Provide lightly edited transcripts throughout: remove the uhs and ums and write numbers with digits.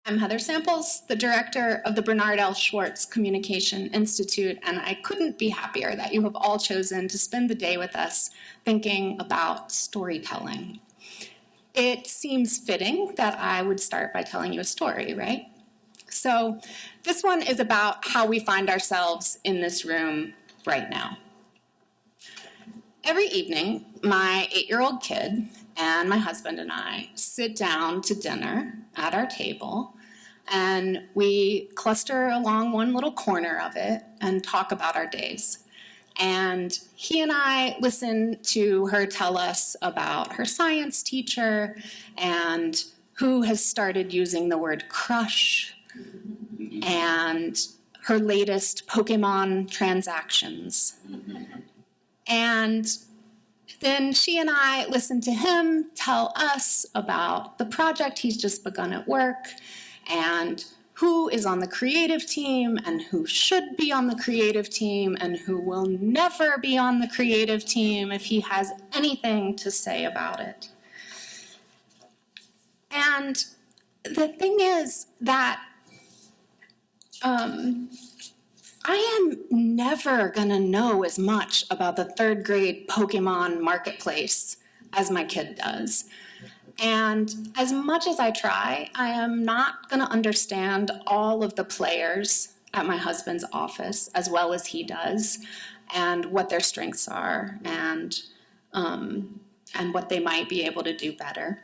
I'm Heather Samples, the director of the Bernard L. Schwartz Communication Institute, and I couldn't be happier that you have all chosen to spend the day with us thinking about storytelling. It seems fitting that I would start by telling you a story, right? So this one is about how we find ourselves in this room right now. Every evening, my 8-year-old kid and my husband and I sit down to dinner at our table, and we cluster along one little corner of it and talk about our days. And he and I listen to her tell us about her science teacher and who has started using the word crush and her latest Pokemon transactions. And then she and I listen to him tell us about the project he's just begun at work and who is on the creative team and who should be on the creative team and who will never be on the creative team if he has anything to say about it. And the thing is that I am never going to know as much about the 3rd grade Pokemon marketplace as my kid does. And as much as I try, I am not going to understand all of the players at my husband's office as well as he does, and what their strengths are, and what they might be able to do better.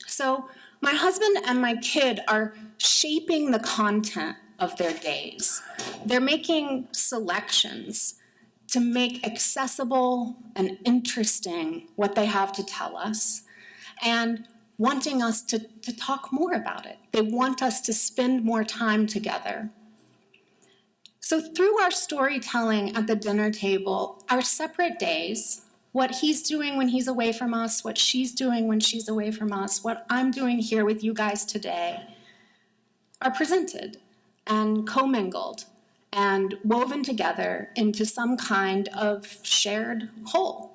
So my husband and my kid are shaping the content of their days. They're making selections to make accessible and interesting what they have to tell us, and wanting us to talk more about it. They want us to spend more time together. So through our storytelling at the dinner table, our separate days, what he's doing when he's away from us, what she's doing when she's away from us, what I'm doing here with you guys today, are presented and commingled and woven together into some kind of shared whole.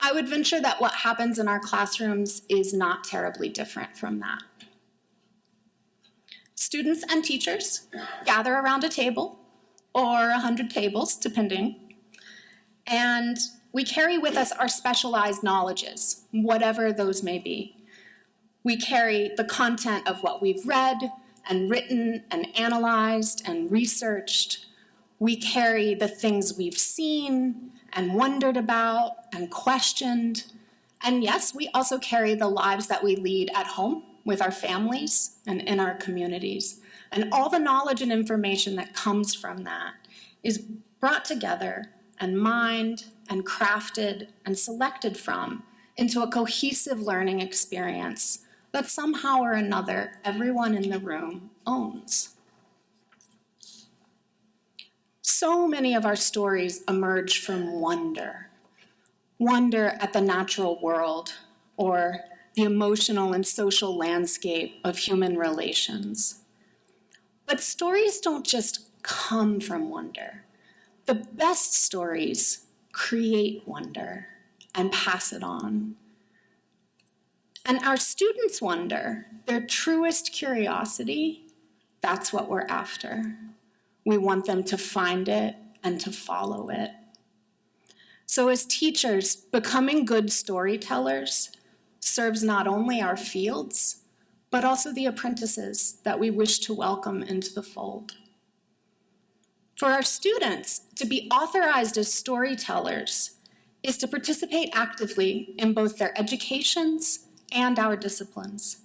I would venture that what happens in our classrooms is not terribly different from that. Students and teachers gather around a table, or 100 tables, depending, and we carry with us our specialized knowledges, whatever those may be. We carry the content of what we've read and written and analyzed and researched. We carry the things we've seen and wondered about and questioned. And yes, we also carry the lives that we lead at home with our families and in our communities. And all the knowledge and information that comes from that is brought together and mined and crafted and selected from into a cohesive learning experience that somehow or another everyone in the room owns. So many of our stories emerge from wonder at the natural world or the emotional and social landscape of human relations. But stories don't just come from wonder. The best stories create wonder and pass it on. And our students' wonder, their truest curiosity, that's what we're after. We want them to find it and to follow it. So as teachers, becoming good storytellers serves not only our fields, but also the apprentices that we wish to welcome into the fold. For our students, to be authorized as storytellers is to participate actively in both their educations and our disciplines.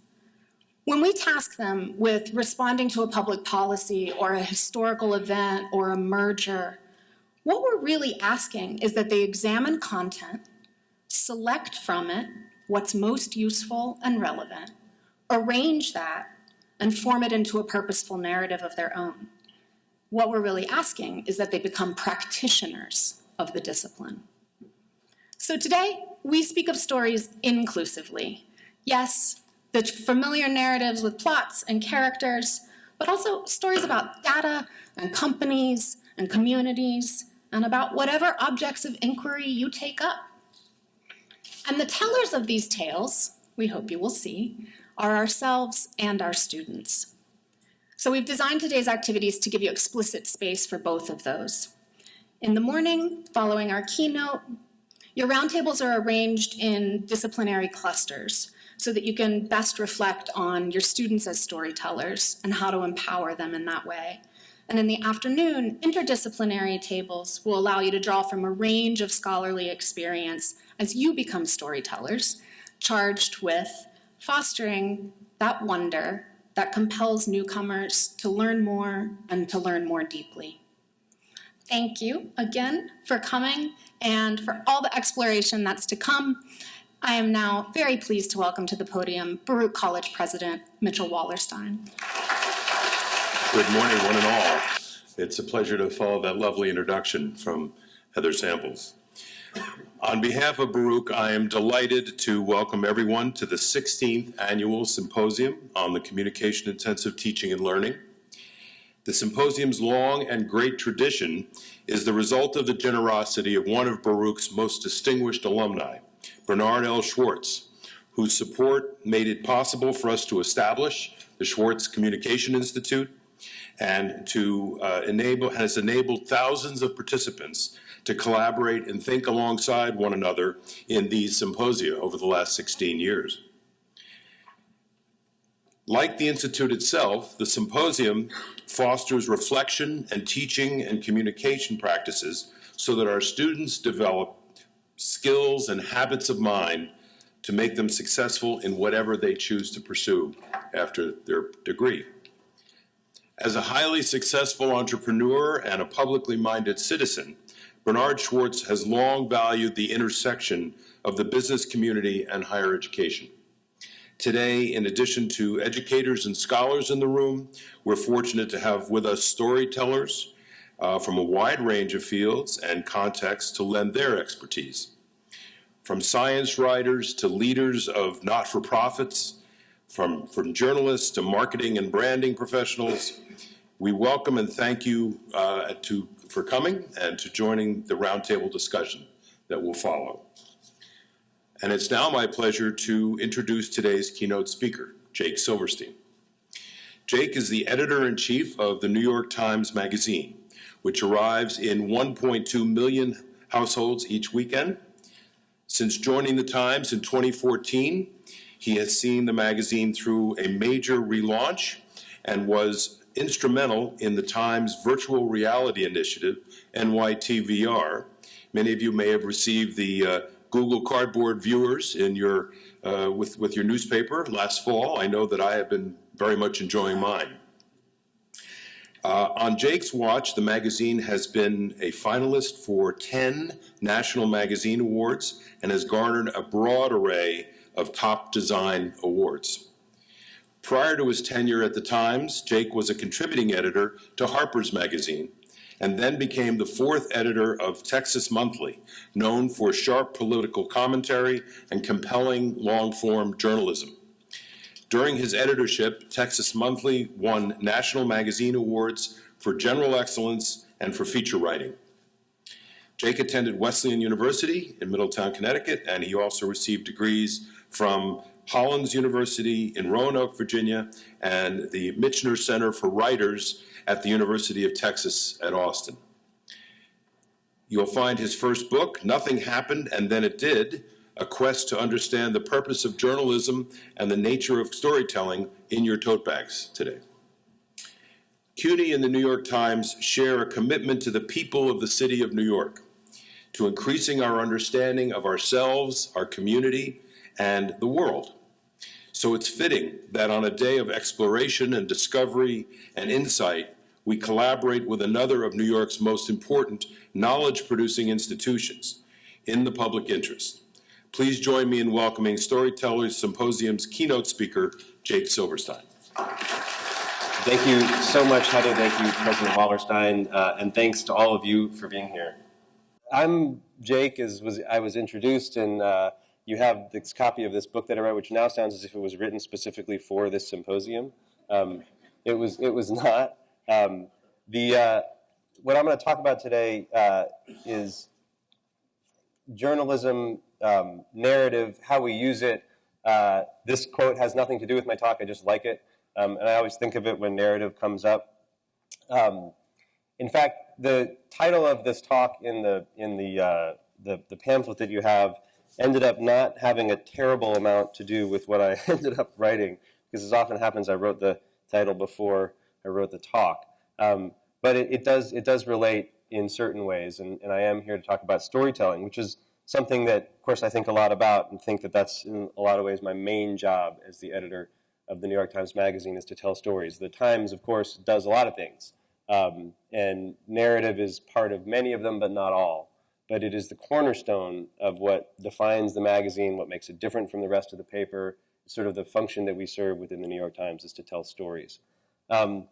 When we task them with responding to a public policy or a historical event or a merger, what we're really asking is that they examine content, select from it what's most useful and relevant, arrange that, and form it into a purposeful narrative of their own. What we're really asking is that they become practitioners of the discipline. So today, we speak of stories inclusively. Yes, the familiar narratives with plots and characters, but also stories about data and companies and communities and about whatever objects of inquiry you take up. And the tellers of these tales, we hope you will see, are ourselves and our students. So we've designed today's activities to give you explicit space for both of those. In the morning, following our keynote, your roundtables are arranged in disciplinary clusters so that you can best reflect on your students as storytellers and how to empower them in that way. And in the afternoon, interdisciplinary tables will allow you to draw from a range of scholarly experience as you become storytellers, charged with fostering that wonder that compels newcomers to learn more and to learn more deeply. Thank you again for coming and for all the exploration that's to come. I am now very pleased to welcome to the podium Baruch College President Mitchell Wallerstein. Good morning, one and all. It's a pleasure to follow that lovely introduction from Heather Samples. On behalf of Baruch, I am delighted to welcome everyone to the 16th Annual Symposium on the Communication Intensive Teaching and Learning. The symposium's long and great tradition is the result of the generosity of one of Baruch's most distinguished alumni, Bernard L. Schwartz, whose support made it possible for us to establish the Schwartz Communication Institute and has enabled thousands of participants to collaborate and think alongside one another in these symposia over the last 16 years. Like the Institute itself, the symposium fosters reflection and teaching and communication practices so that our students develop skills and habits of mind to make them successful in whatever they choose to pursue after their degree. As a highly successful entrepreneur and a publicly minded citizen, Bernard Schwartz has long valued the intersection of the business community and higher education. Today, in addition to educators and scholars in the room, we're fortunate to have with us storytellers from a wide range of fields and contexts to lend their expertise. From science writers to leaders of not-for-profits, from journalists to marketing and branding professionals, we welcome and thank you for coming and to joining the roundtable discussion that will follow. And it's now my pleasure to introduce today's keynote speaker, Jake Silverstein. Jake is the editor-in-chief of the New York Times Magazine, which arrives in 1.2 million households each weekend. Since joining the Times in 2014, he has seen the magazine through a major relaunch and was instrumental in the Times virtual reality initiative, NYTVR. Many of you may have received the Google Cardboard viewers in your with your newspaper last fall. I know that I have been very much enjoying mine. On Jake's watch, the magazine has been a finalist for 10 National Magazine Awards and has garnered a broad array of top design awards. Prior to his tenure at the Times, Jake was a contributing editor to Harper's Magazine and then became the fourth editor of Texas Monthly, known for sharp political commentary and compelling long-form journalism. During his editorship, Texas Monthly won National Magazine Awards for general excellence and for feature writing. Jake attended Wesleyan University in Middletown, Connecticut, and he also received degrees from Hollins University in Roanoke, Virginia, and the Michener Center for Writers at the University of Texas at Austin. You'll find his first book, Nothing Happened and Then It Did, A Quest to Understand the Purpose of Journalism and the Nature of Storytelling, in your tote bags today. CUNY and the New York Times share a commitment to the people of the city of New York, to increasing our understanding of ourselves, our community, and the world. So it's fitting that on a day of exploration and discovery and insight, we collaborate with another of New York's most important knowledge-producing institutions in the public interest. Please join me in welcoming Storytellers Symposium's keynote speaker, Jake Silverstein. Thank you so much, Heather. Thank you, President Wallerstein, and thanks to all of you for being here. I'm Jake, as I was introduced, and you have this copy of this book that I wrote, which now sounds as if it was written specifically for this symposium. It was not. What I'm going to talk about today is journalism, narrative, how we use it, This quote has nothing to do with my talk. I just like it, and I always think of it when narrative comes up. In fact, the title of this talk in the pamphlet that you have ended up not having a terrible amount to do with what I ended up writing, because as often happens, I wrote the title before I wrote the talk. But it does relate in certain ways, and I am here to talk about storytelling, which is something that, of course, I think a lot about, and think that that's in a lot of ways my main job as the editor of the New York Times Magazine, is to tell stories. The Times, of course, does a lot of things, and narrative is part of many of them, but not all. But it is the cornerstone of what defines the magazine, what makes it different from the rest of the paper. Sort of the function that we serve within the New York Times is to tell stories. So I'm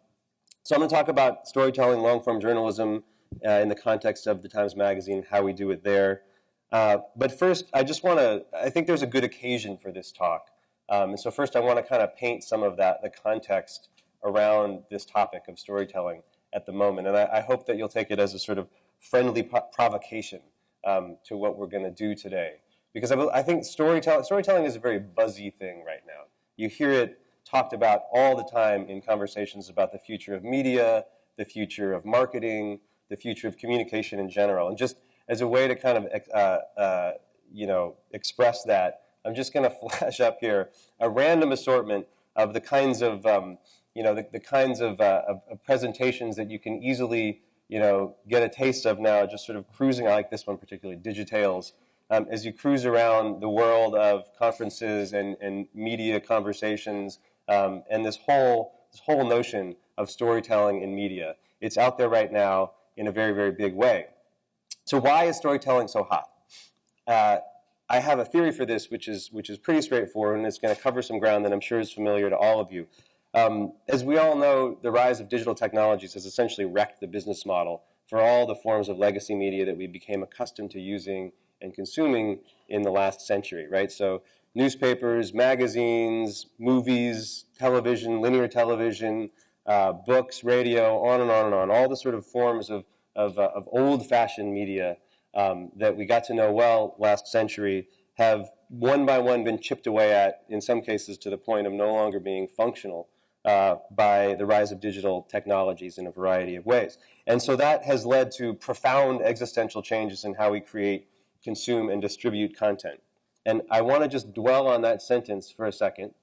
going to talk about storytelling, long-form journalism in the context of the Times Magazine, how we do it there. But first, I think there's a good occasion for this talk. And so first I want to kind of paint some of the context around this topic of storytelling at the moment. And I hope that you'll take it as a sort of friendly provocation to what we're going to do today. Because I think storytelling is a very buzzy thing right now. You hear it talked about all the time in conversations about the future of media, the future of marketing, the future of communication in general. And just as a way to kind of express that, I'm just going to flash up here a random assortment of the kinds of the kinds of presentations that you can easily get a taste of now, just sort of cruising. I like this one particularly, Digitales. As you cruise around the world of conferences and media conversations, and this whole notion of storytelling in media, it's out there right now in a very, very big way. So why is storytelling so hot? I have a theory for this, which is pretty straightforward, and it's going to cover some ground that I'm sure is familiar to all of you. As we all know, the rise of digital technologies has essentially wrecked the business model for all the forms of legacy media that we became accustomed to using and consuming in the last century, right? So newspapers, magazines, movies, television, linear television, books, radio, on and on and on, all the sort of forms of old-fashioned media that we got to know well last century have one by one been chipped away at, in some cases to the point of no longer being functional by the rise of digital technologies in a variety of ways. And so that has led to profound existential changes in how we create, consume, and distribute content. And I want to just dwell on that sentence for a second.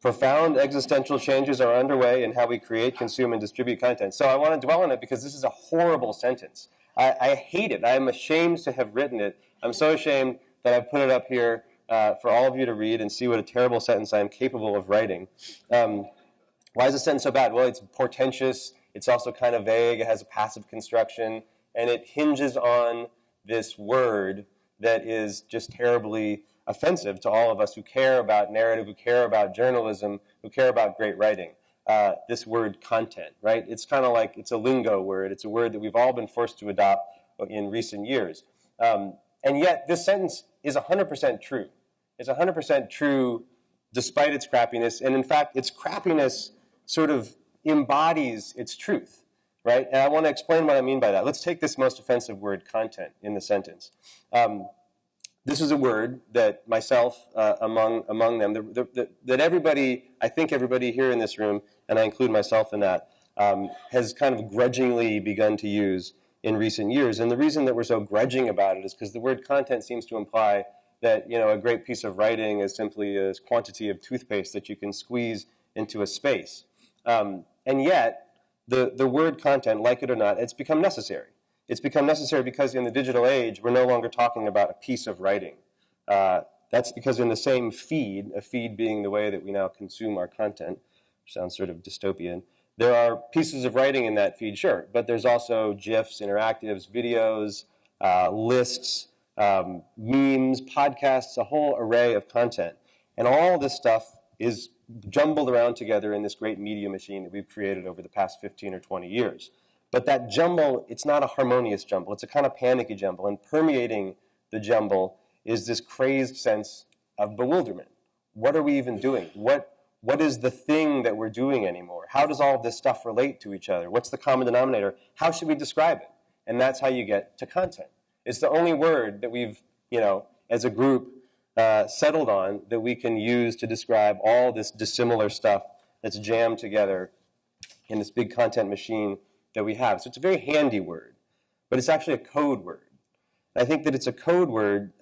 Profound existential changes are underway in how we create, consume, and distribute content. So I want to dwell on it because this is a horrible sentence. I hate it. I'm ashamed to have written it. I'm so ashamed that I've put it up here for all of you to read and see what a terrible sentence I am capable of writing. Why is the sentence so bad? Well, it's portentous. It's also kind of vague. It has a passive construction. And it hinges on this word that is just terribly offensive to all of us who care about narrative, who care about journalism, who care about great writing. This word content, right? It's kind of like, it's a lingo word. It's a word that we've all been forced to adopt in recent years. And yet, this sentence is 100% true. It's 100% true despite its crappiness. And in fact, its crappiness sort of embodies its truth, right? And I want to explain what I mean by that. Let's take this most offensive word, content, in the sentence. This is a word that myself, among them, that everybody, I think everybody here in this room, and I include myself in that, has kind of grudgingly begun to use in recent years. And the reason that we're so grudging about it is because the word content seems to imply that, a great piece of writing is simply a quantity of toothpaste that you can squeeze into a space. And yet, the word content, like it or not, it's become necessary. It's become necessary because in the digital age, we're no longer talking about a piece of writing. That's because in the same feed, a feed being the way that we now consume our content, which sounds sort of dystopian, there are pieces of writing in that feed, sure, but there's also GIFs, interactives, videos, lists, memes, podcasts, a whole array of content. And all this stuff is jumbled around together in this great media machine that we've created over the past 15 or 20 years. But that jumble, it's not a harmonious jumble. It's a kind of panicky jumble. And permeating the jumble is this crazed sense of bewilderment. What are we even doing? What is the thing that we're doing anymore? How does all of this stuff relate to each other? What's the common denominator? How should we describe it? And that's how you get to content. It's the only word that we've, as a group, settled on that we can use to describe all this dissimilar stuff that's jammed together in this big content machine that we have. So it's a very handy word, but it's actually a code word. I think that it's a code word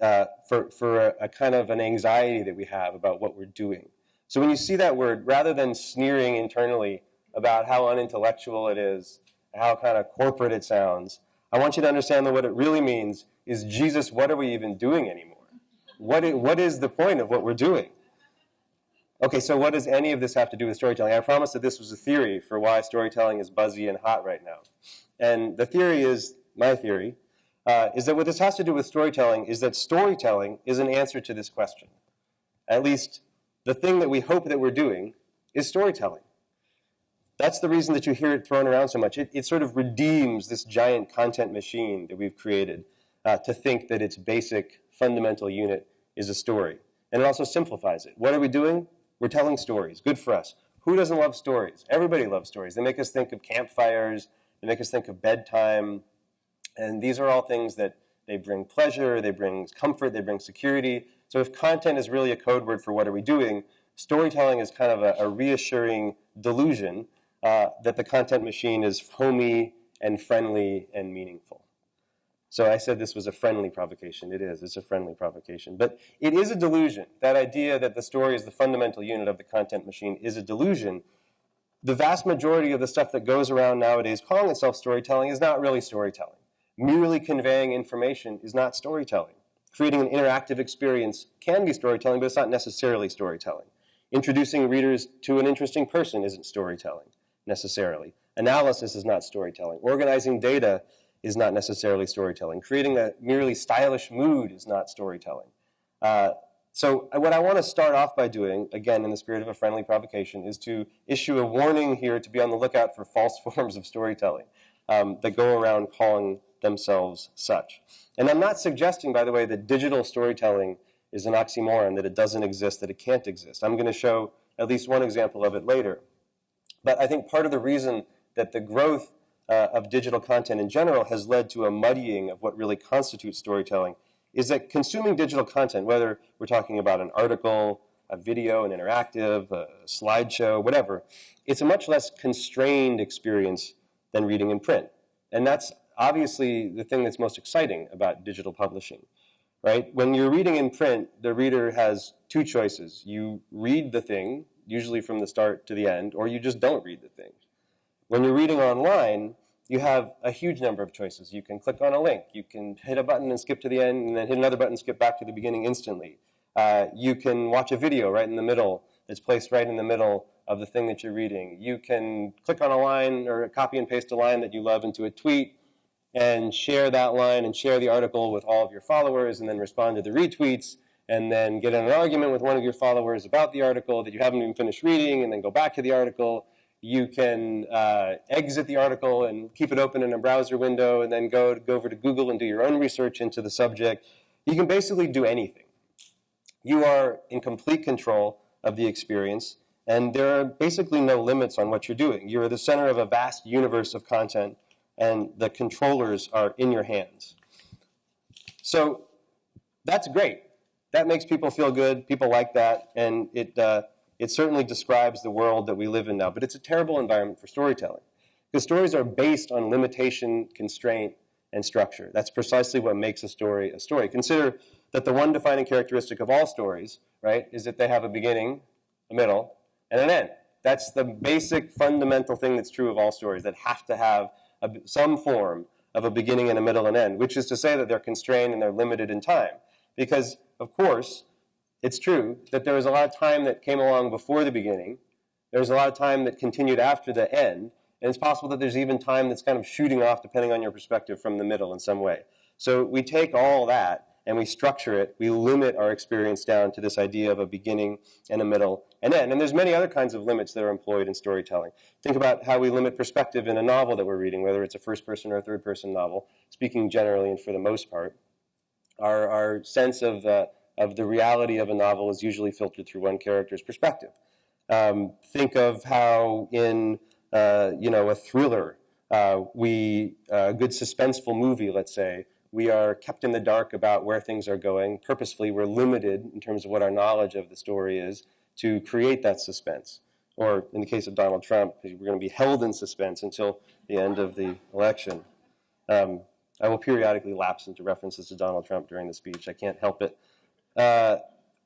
for a kind of an anxiety that we have about what we're doing. So when you see that word, rather than sneering internally about how unintellectual it is, how kind of corporate it sounds, I want you to understand that what it really means is, Jesus, what are we even doing anymore? What is the point of what we're doing? Okay, so what does any of this have to do with storytelling? I promised that this was a theory for why storytelling is buzzy and hot right now. And the theory is, my theory, is that what this has to do with storytelling is that storytelling is an answer to this question. At least the thing that we hope that we're doing is storytelling. That's the reason that you hear it thrown around so much. It sort of redeems this giant content machine that we've created to think that its basic fundamental unit is a story. And it also simplifies it. What are we doing? We're telling stories. Good for us. Who doesn't love stories? Everybody loves stories. They make us think of campfires. They make us think of bedtime. And these are all things that they bring pleasure, they bring comfort, they bring security. So if content is really a code word for what are we doing, storytelling is kind of a reassuring delusion that the content machine is homey and friendly and meaningful. So I said this was a friendly provocation. It is. It's a friendly provocation. But it is a delusion. That idea that the story is the fundamental unit of the content machine is a delusion. The vast majority of the stuff that goes around nowadays calling itself storytelling is not really storytelling. Merely conveying information is not storytelling. Creating an interactive experience can be storytelling, but it's not necessarily storytelling. Introducing readers to an interesting person isn't storytelling, necessarily. Analysis is not storytelling. Organizing data is not necessarily storytelling. Creating a merely stylish mood is not storytelling. So what I want to start off by doing, again in the spirit of a friendly provocation, is to issue a warning here to be on the lookout for false forms of storytelling that go around calling themselves such. And I'm not suggesting, by the way, that digital storytelling is an oxymoron, that it doesn't exist, that it can't exist. I'm going to show at least one example of it later. But I think part of the reason that the growth of digital content in general has led to a muddying of what really constitutes storytelling is that consuming digital content, whether we're talking about an article, a video, an interactive, a slideshow, whatever, it's a much less constrained experience than reading in print. And that's obviously the thing that's most exciting about digital publishing, right? When you're reading in print, the reader has two choices. You read the thing, usually from the start to the end, or you just don't read the thing. When you're reading online, you have a huge number of choices. You can click on a link. You can hit a button and skip to the end, and then hit another button and skip back to the beginning instantly. You can watch a video right in the middle that's placed right in the middle of the thing that you're reading. You can click on a line or copy and paste a line that you love into a tweet and share that line and share the article with all of your followers and then respond to the retweets and then get in an argument with one of your followers about the article that you haven't even finished reading and then go back to the article. You can exit the article and keep it open in a browser window and then go over to Google and do your own research into the subject. You can basically do anything. You are in complete control of the experience, and there are basically no limits on what you're doing. You're the center of a vast universe of content, and the controllers are in your hands. So that's great. That makes people feel good. People like that, and it certainly describes the world that we live in now. But it's a terrible environment for storytelling, because stories are based on limitation, constraint, and structure. That's precisely what makes a story a story. Consider that the one defining characteristic of all stories, right, is that they have a beginning, a middle, and an end. That's the basic fundamental thing that's true of all stories, that have to have some form of a beginning and a middle and end, which is to say that they're constrained and they're limited in time. Because, of course, it's true that there was a lot of time that came along before the beginning. There was a lot of time that continued after the end. And it's possible that there's even time that's kind of shooting off, depending on your perspective, from the middle in some way. So we take all that and we structure it. We limit our experience down to this idea of a beginning and a middle and end. And there's many other kinds of limits that are employed in storytelling. Think about how we limit perspective in a novel that we're reading, whether it's a first-person or a third-person novel, speaking generally and for the most part. Our sense of the reality of a novel is usually filtered through one character's perspective. Think of how in a thriller, a good suspenseful movie, let's say, We are kept in the dark about where things are going. Purposefully, we're limited in terms of what our knowledge of the story is to create that suspense. Or in the case of Donald Trump, we're going to be held in suspense until the end of the election. I will periodically lapse into references to Donald Trump during the speech. I can't help it.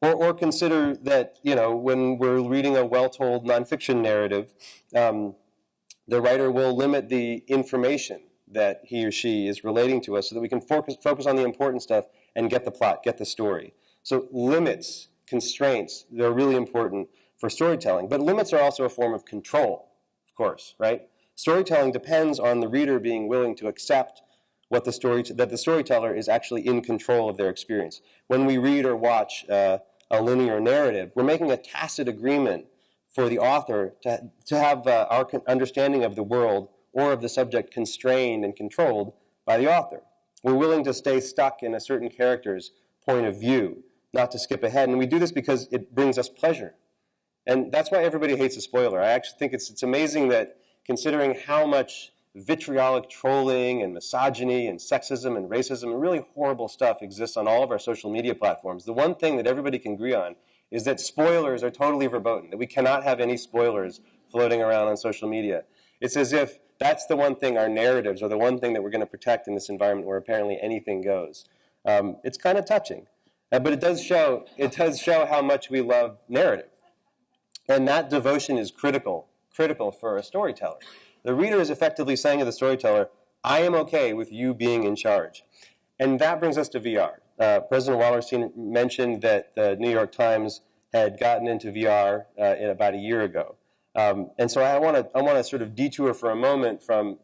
Or consider that, when we're reading a well-told nonfiction narrative, the writer will limit the information that he or she is relating to us so that we can focus on the important stuff and get the plot, get the story. So limits, constraints, they're really important for storytelling. But limits are also a form of control, of course, right? Storytelling depends on the reader being willing to accept that the storyteller is actually in control of their experience. When we read or watch a linear narrative, we're making a tacit agreement for the author to have our understanding of the world or of the subject constrained and controlled by the author. We're willing to stay stuck in a certain character's point of view, not to skip ahead. And we do this because it brings us pleasure. And that's why everybody hates a spoiler. I actually think it's amazing that, considering how much vitriolic trolling and misogyny and sexism and racism and really horrible stuff exists on all of our social media platforms, the one thing that everybody can agree on is that spoilers are totally verboten, that we cannot have any spoilers floating around on social media. It's as if that's the one thing, our narratives are the one thing that we're going to protect in this environment where apparently anything goes. It's kind of touching, but it does show how much we love narrative. And that devotion is critical for a storyteller. The reader is effectively saying to the storyteller, I am okay with you being in charge. And that brings us to VR. President Wallerstein mentioned that the New York Times had gotten into VR in about a year ago. And so I want to sort of detour for a moment from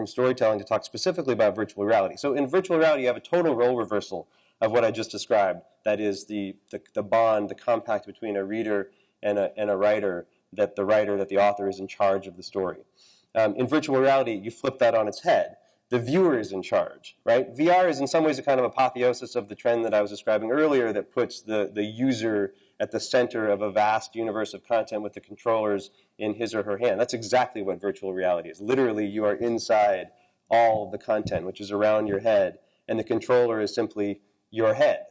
storytelling to talk specifically about virtual reality. So in virtual reality, you have a total role reversal of what I just described. That is the bond, the compact between a reader and a writer, that the author is in charge of the story. In virtual reality, you flip that on its head. The viewer is in charge, right? VR is in some ways a kind of apotheosis of the trend that I was describing earlier that puts the user at the center of a vast universe of content with the controllers in his or her hand. That's exactly what virtual reality is. Literally, you are inside all of the content, which is around your head, and the controller is simply your head,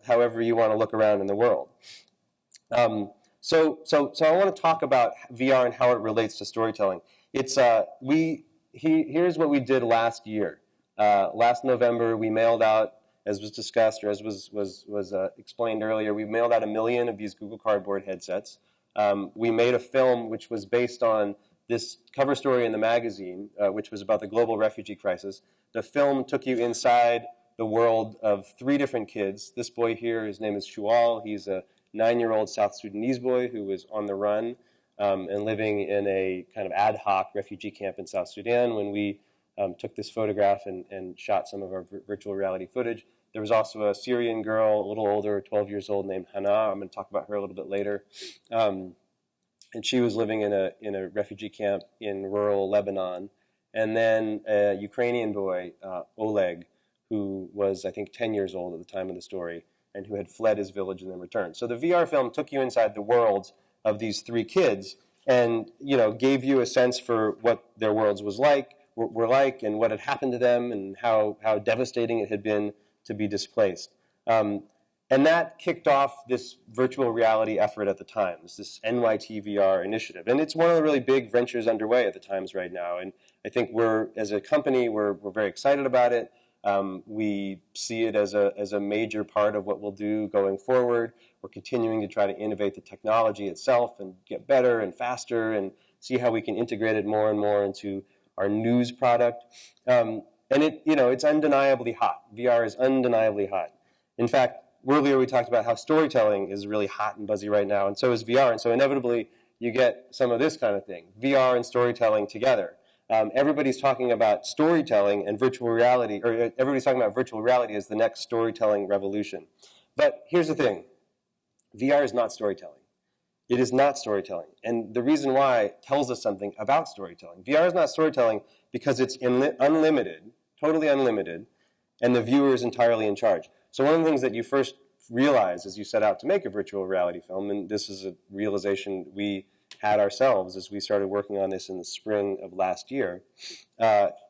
however you want to look around in the world. So I want to talk about VR and how it relates to storytelling. Here's what we did last year. Last November, we mailed out, as was discussed or as was explained earlier, we mailed out 1 million of these Google Cardboard headsets. We made a film which was based on this cover story in the magazine, which was about the global refugee crisis. The film took you inside the world of 3 different kids. This boy here, his name is Shual. He's a 9-year-old South Sudanese boy who was on the run and living in a kind of ad hoc refugee camp in South Sudan when we took this photograph and shot some of our virtual reality footage. There was also a Syrian girl, a little older, 12 years old, named Hannah. I'm going to talk about her a little bit later. And she was living in a refugee camp in rural Lebanon. And then a Ukrainian boy, Oleg, who was, I think, 10 years old at the time of the story, and who had fled his village and then returned. So the VR film took you inside the worlds of these 3 kids and, gave you a sense for what their worlds were like and what had happened to them and how devastating it had been to be displaced. And that kicked off this virtual reality effort at the Times, this NYT VR initiative. And it's one of the really big ventures underway at the Times right now. And I think as a company, we're very excited about it. We see it as a major part of what we'll do going forward. We're continuing to try to innovate the technology itself and get better and faster and see how we can integrate it more and more into our news product. And it's undeniably hot. VR is undeniably hot. In fact, earlier we talked about how storytelling is really hot and buzzy right now, and so is VR. And so inevitably you get some of this kind of thing, VR and storytelling together. Everybody's talking about storytelling and virtual reality, or everybody's talking about virtual reality as the next storytelling revolution. But here's the thing. VR is not storytelling. It is not storytelling. And the reason why tells us something about storytelling. VR is not storytelling because it's unlimited, totally unlimited, and the viewer is entirely in charge. So one of the things that you first realize as you set out to make a virtual reality film, and this is a realization we had ourselves as we started working on this in the spring of last year,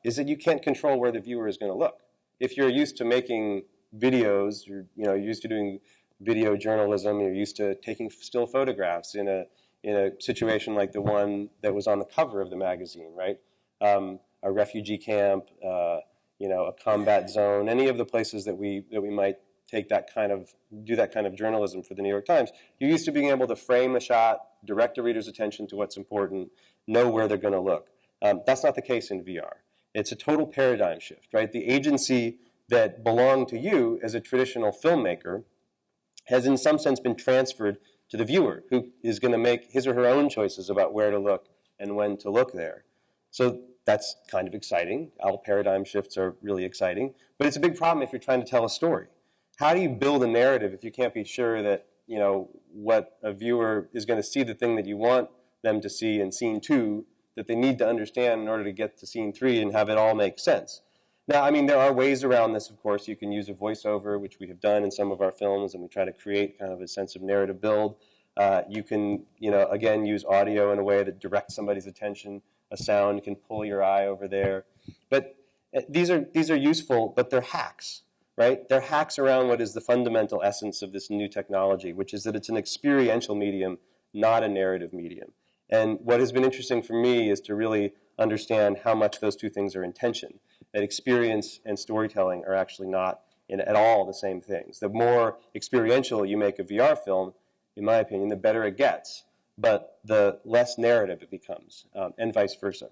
is that you can't control where the viewer is going to look. if you're used to making videos, you're used to doing video journalism, you're used to taking still photographs in a situation like the one that was on the cover of the magazine, right? A refugee camp, a combat zone, any of the places that we might do that kind of journalism for the New York Times. You're used to being able to frame a shot, direct a reader's attention to what's important, know where they're going to look. That's not the case in VR. It's a total paradigm shift, right? The agency that belonged to you as a traditional filmmaker has in some sense been transferred to the viewer, who is going to make his or her own choices about where to look and when to look there. So that's kind of exciting. All paradigm shifts are really exciting, but it's a big problem if you're trying to tell a story. How do you build a narrative if you can't be sure that what a viewer is going to see the thing that you want them to see in scene 2 that they need to understand in order to get to scene 3 and have it all make sense? Now, I mean, there are ways around this, of course. You can use a voiceover, which we have done in some of our films, and we try to create kind of a sense of narrative build. You can, again, use audio in a way that directs somebody's attention. A sound can pull your eye over there. But these are useful, but they're hacks, right? They're hacks around what is the fundamental essence of this new technology, which is that it's an experiential medium, not a narrative medium. And what has been interesting for me is to really understand how much those two things are in tension, that experience and storytelling are actually not at all the same things. The more experiential you make a VR film, in my opinion, the better it gets, but the less narrative it becomes, and vice versa.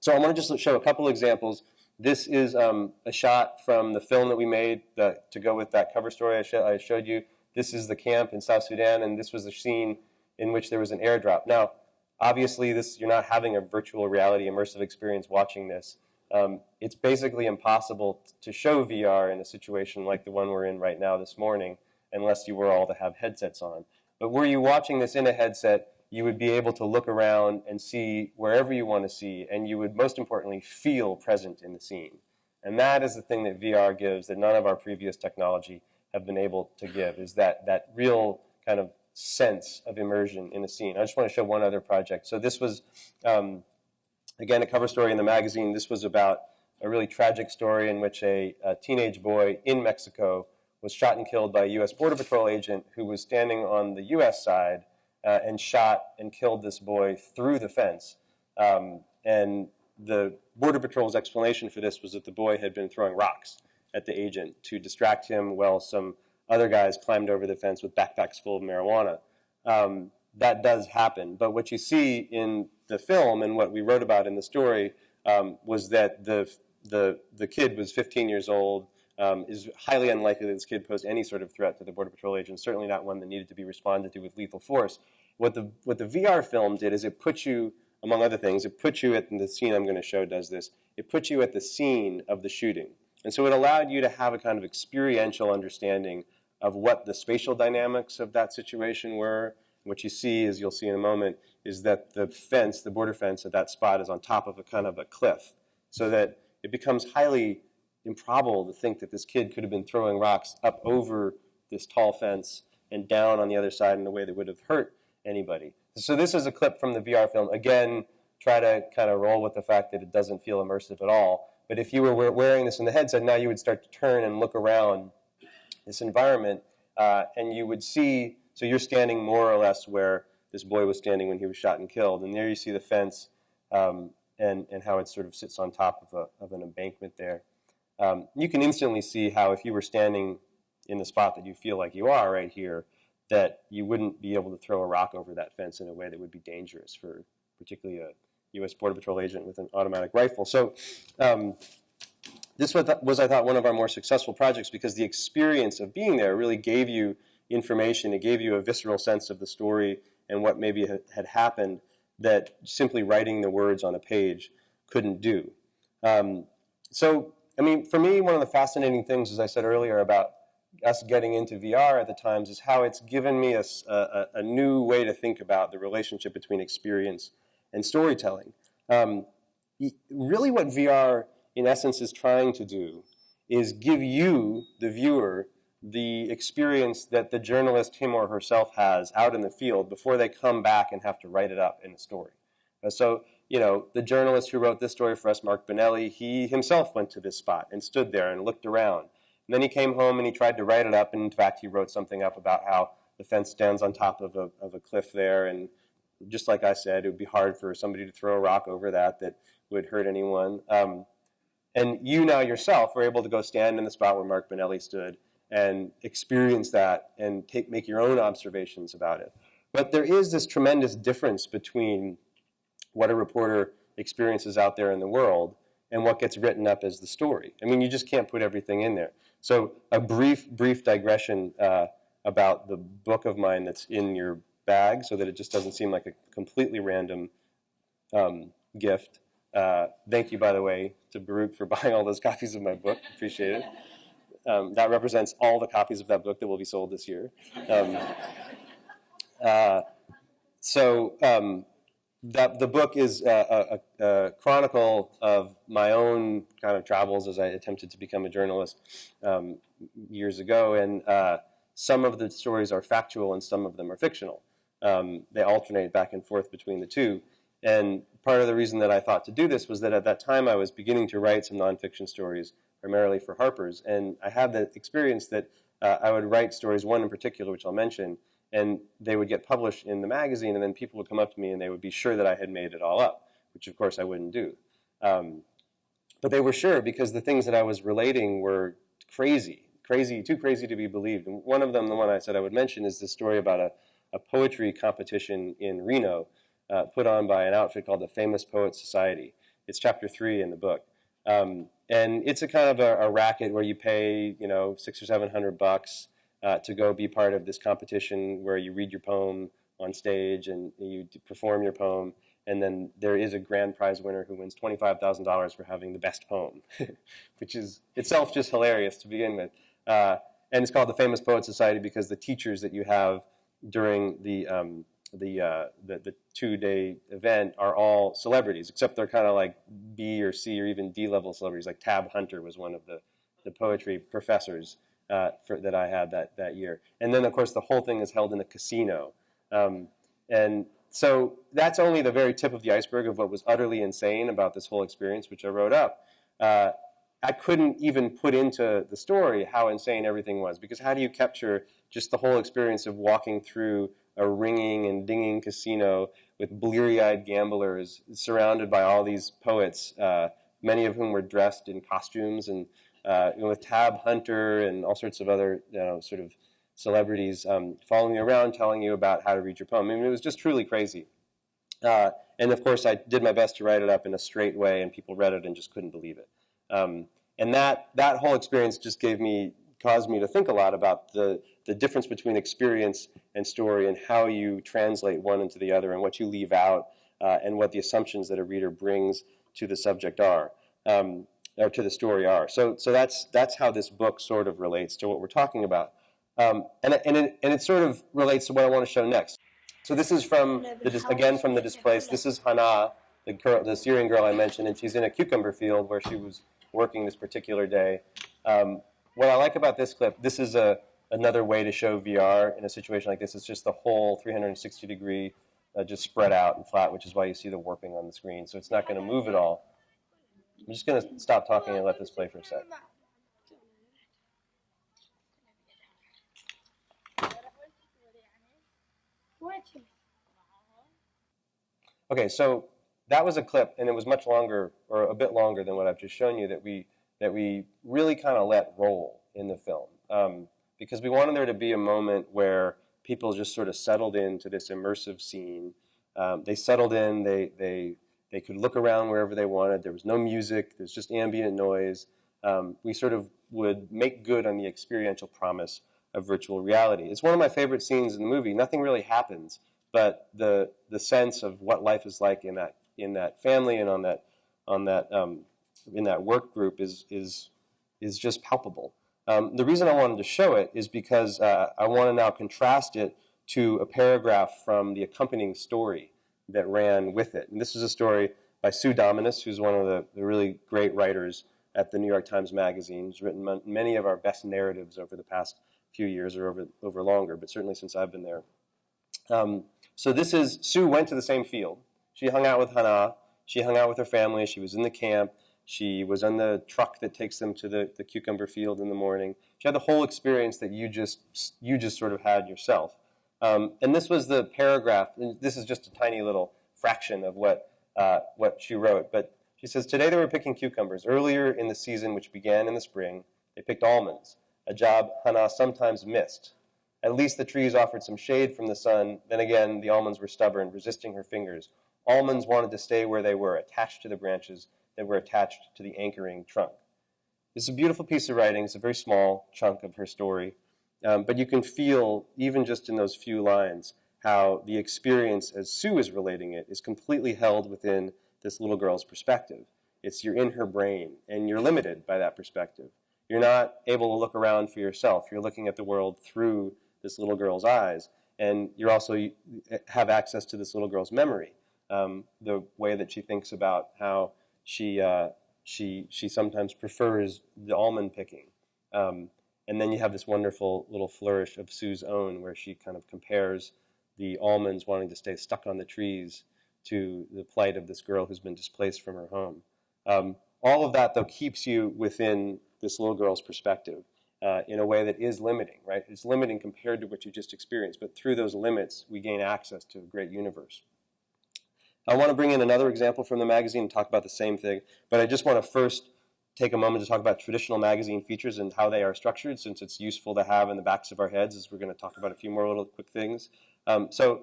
So I want to just show a couple examples. This is a shot from the film that we made to go with that cover story I showed you. This is the camp in South Sudan, and this was a scene in which there was an airdrop. Now, obviously, you're not having a virtual reality immersive experience watching this. It's basically impossible to show VR in a situation like the one we're in right now this morning, unless you were all to have headsets on. But were you watching this in a headset, you would be able to look around and see wherever you want to see, and you would, most importantly, feel present in the scene. And that is the thing that VR gives that none of our previous technology have been able to give, is that real kind of sense of immersion in a scene. I just want to show one other project. So this was, again, a cover story in the magazine. This was about a really tragic story in which a teenage boy in Mexico was shot and killed by a U.S. Border Patrol agent who was standing on the U.S. side and shot and killed this boy through the fence. And the Border Patrol's explanation for this was that the boy had been throwing rocks at the agent to distract him while some other guys climbed over the fence with backpacks full of marijuana. That does happen. But what you see in the film and what we wrote about in the story was that the kid was 15 years old. Is highly unlikely that this kid posed any sort of threat to the Border Patrol agent, certainly not one that needed to be responded to with lethal force. What the VR film did is it put you, among other things, it put you at the scene I'm going to show does this, it put you at the scene of the shooting. And so it allowed you to have a kind of experiential understanding of what the spatial dynamics of that situation were. And what you see, as you'll see in a moment, is that the fence, the border fence at that spot is on top of a kind of a cliff, so that it becomes highly improbable to think that this kid could have been throwing rocks up over this tall fence and down on the other side in a way that would have hurt anybody. So this is a clip from the VR film. Again, try to kind of roll with the fact that it doesn't feel immersive at all. But if you were wearing this in the headset, now you would start to turn and look around this environment, and you would see, so you're standing more or less where this boy was standing when he was shot and killed. And there you see the fence and how it sort of sits on top of an embankment there. You can instantly see how if you were standing in the spot that you feel like you are right here, that you wouldn't be able to throw a rock over that fence in a way that would be dangerous for particularly a U.S. Border Patrol agent with an automatic rifle. So this was, I thought, one of our more successful projects because the experience of being there really gave you information. It gave you a visceral sense of the story and what maybe had happened that simply writing the words on a page couldn't do. So, I mean, for me, one of the fascinating things, as I said earlier, about us getting into VR at the times is how it's given me a new way to think about the relationship between experience and storytelling. Really what VR, in essence, is trying to do is give you, the viewer, the experience that the journalist, him or herself, has out in the field before they come back and have to write it up in a story. So, the journalist who wrote this story for us, Mark Bonelli, he himself went to this spot and stood there and looked around. And then he came home and he tried to write it up, and in fact he wrote something up about how the fence stands on top of a cliff there, and just like I said, it would be hard for somebody to throw a rock over that would hurt anyone. And you now yourself were able to go stand in the spot where Mark Bonelli stood and experience that and make your own observations about it. But there is this tremendous difference between what a reporter experiences out there in the world and what gets written up as the story. I mean, you just can't put everything in there. So a brief digression about the book of mine that's in your bag, so that it just doesn't seem like a completely random gift. Thank you, by the way, to Baruch for buying all those copies of my book. Appreciate it. That represents all the copies of that book that will be sold this year. The book is a chronicle of my own kind of travels as I attempted to become a journalist years ago, and some of the stories are factual and some of them are fictional. They alternate back and forth between the two. And part of the reason that I thought to do this was that at that time I was beginning to write some nonfiction stories, primarily for Harper's, and I had the experience that I would write stories, one in particular, which I'll mention, and they would get published in the magazine, and then people would come up to me and they would be sure that I had made it all up, which of course I wouldn't do. But they were sure because the things that I was relating were crazy, too crazy to be believed. And one of them, the one I said I would mention, is the story about a poetry competition in Reno put on by an outfit called the Famous Poets Society. It's chapter 3 in the book. And it's a kind of a racket where you pay, $600 or $700 to go be part of this competition where you read your poem on stage and you perform your poem, and then there is a grand prize winner who wins $25,000 for having the best poem, which is itself just hilarious to begin with. And it's called the Famous Poets Society because the teachers that you have during the 2-day event are all celebrities, except they're kind of like B or C or even D level celebrities. Like Tab Hunter was one of the poetry professors that I had that year. And then, of course, the whole thing is held in a casino. And so that's only the very tip of the iceberg of what was utterly insane about this whole experience, which I wrote up. I couldn't even put into the story how insane everything was, because how do you capture just the whole experience of walking through a ringing and dinging casino with bleary-eyed gamblers surrounded by all these poets, many of whom were dressed in costumes, and with Tab Hunter and all sorts of other sort of celebrities following you around, telling you about how to read your poem. I mean, it was just truly crazy. And of course, I did my best to write it up in a straight way, and people read it and just couldn't believe it. And that whole experience just caused me to think a lot about the difference between experience and story, and how you translate one into the other, and what you leave out, and what the assumptions that a reader brings to the subject are, or to the story are. So that's how this book sort of relates to what we're talking about, and it sort of relates to what I want to show next. So this is from the Displaced. This is Hannah, the Syrian girl I mentioned, and she's in a cucumber field where she was working this particular day. What I like about this clip, this is another way to show VR in a situation like this. It's just the whole 360-degree just spread out and flat, which is why you see the warping on the screen. So it's not going to move at all. I'm just going to stop talking and let this play for a sec. Okay, so that was a clip, and it was much longer, or a bit longer than what I've just shown you, that we really kind of let roll in the film, because we wanted there to be a moment where people just sort of settled into this immersive scene. They settled in. They could look around wherever they wanted. There was no music. There's just ambient noise. We sort of would make good on the experiential promise of virtual reality. It's one of my favorite scenes in the movie. Nothing really happens, but the sense of what life is like in that family and in that work group is just palpable. The reason I wanted to show it is because I want to now contrast it to a paragraph from the accompanying story that ran with it. And this is a story by Sue Dominus, who's one of the really great writers at the New York Times Magazine. She's written many of our best narratives over the past few years, or over longer, but certainly since I've been there. So this is, Sue went to the same field. She hung out with Hannah. She hung out with her family. She was in the camp. She was on the truck that takes them to the cucumber field in the morning. She had the whole experience that you just sort of had yourself. And this was the paragraph. And this is just a tiny little fraction of what she wrote. But she says, today they were picking cucumbers. Earlier in the season, which began in the spring, they picked almonds, a job Hannah sometimes missed. At least the trees offered some shade from the sun. Then again, the almonds were stubborn, resisting her fingers. Almonds wanted to stay where they were, attached to the branches that were attached to the anchoring trunk. This is a beautiful piece of writing. It's a very small chunk of her story. But you can feel, even just in those few lines, how the experience, as Sue is relating it, is completely held within this little girl's perspective. You're in her brain, and you're limited by that perspective. You're not able to look around for yourself. You're looking at the world through this little girl's eyes, and you also have access to this little girl's memory, the way that she thinks about how she sometimes prefers the almond picking. And then you have this wonderful little flourish of Sue's own, where she kind of compares the almonds wanting to stay stuck on the trees to the plight of this girl who's been displaced from her home. All of that, though, keeps you within this little girl's perspective in a way that is limiting, right? It's limiting compared to what you just experienced, but through those limits, we gain access to a great universe. I want to bring in another example from the magazine and talk about the same thing, but I just want to first take a moment to talk about traditional magazine features and how they are structured, since it's useful to have in the backs of our heads, as we're going to talk about a few more little quick things. So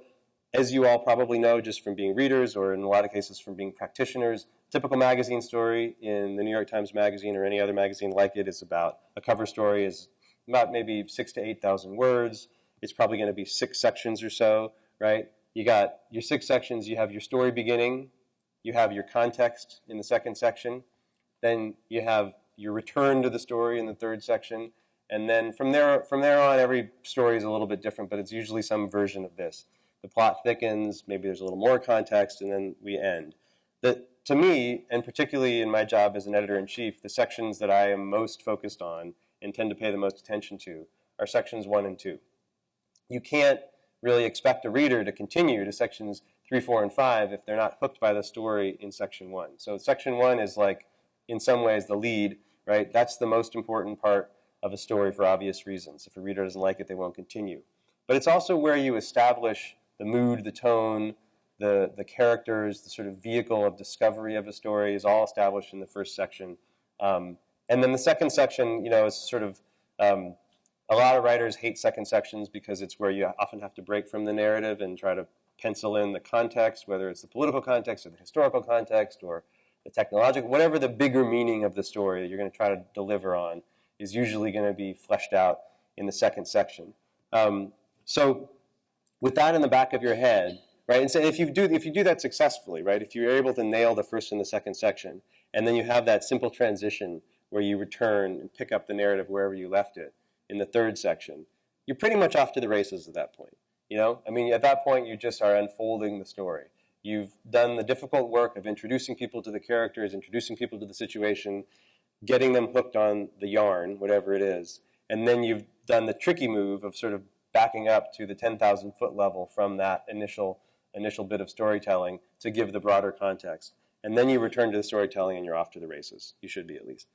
as you all probably know, just from being readers, or in a lot of cases from being practitioners, typical magazine story in the New York Times Magazine or any other magazine like it is about, a cover story is about maybe 6,000 to 8,000 words. It's probably going to be 6 sections or so, right? You got your 6 sections. You have your story beginning. You have your context in the second section. Then you have your return to the story in the third section. And then from there on, every story is a little bit different, but it's usually some version of this. The plot thickens, maybe there's a little more context, and then we end. To me, and particularly in my job as an editor-in-chief, the sections that I am most focused on and tend to pay the most attention to are sections 1 and 2. You can't really expect a reader to continue to sections 3, 4, and 5 if they're not hooked by the story in section 1. So section 1 is like, in some ways, the lead, right? That's the most important part of a story for obvious reasons. If a reader doesn't like it, they won't continue. But it's also where you establish the mood, the tone, the characters, the sort of vehicle of discovery of a story is all established in the first section. And then the second section, is sort of, a lot of writers hate second sections because it's where you often have to break from the narrative and try to pencil in the context, whether it's the political context or the historical context or the technological, whatever the bigger meaning of the story that you're going to try to deliver on is usually going to be fleshed out in the second section. So with that in the back of your head, right, and so if you do that successfully, right, if you're able to nail the first and the second section, and then you have that simple transition where you return and pick up the narrative wherever you left it in the third section, you're pretty much off to the races at that point. At that point, you just are unfolding the story. You've done the difficult work of introducing people to the characters, introducing people to the situation, getting them hooked on the yarn, whatever it is, and then you've done the tricky move of sort of backing up to the 10,000-foot level from that initial bit of storytelling to give the broader context. And then you return to the storytelling and you're off to the races. You should be, at least.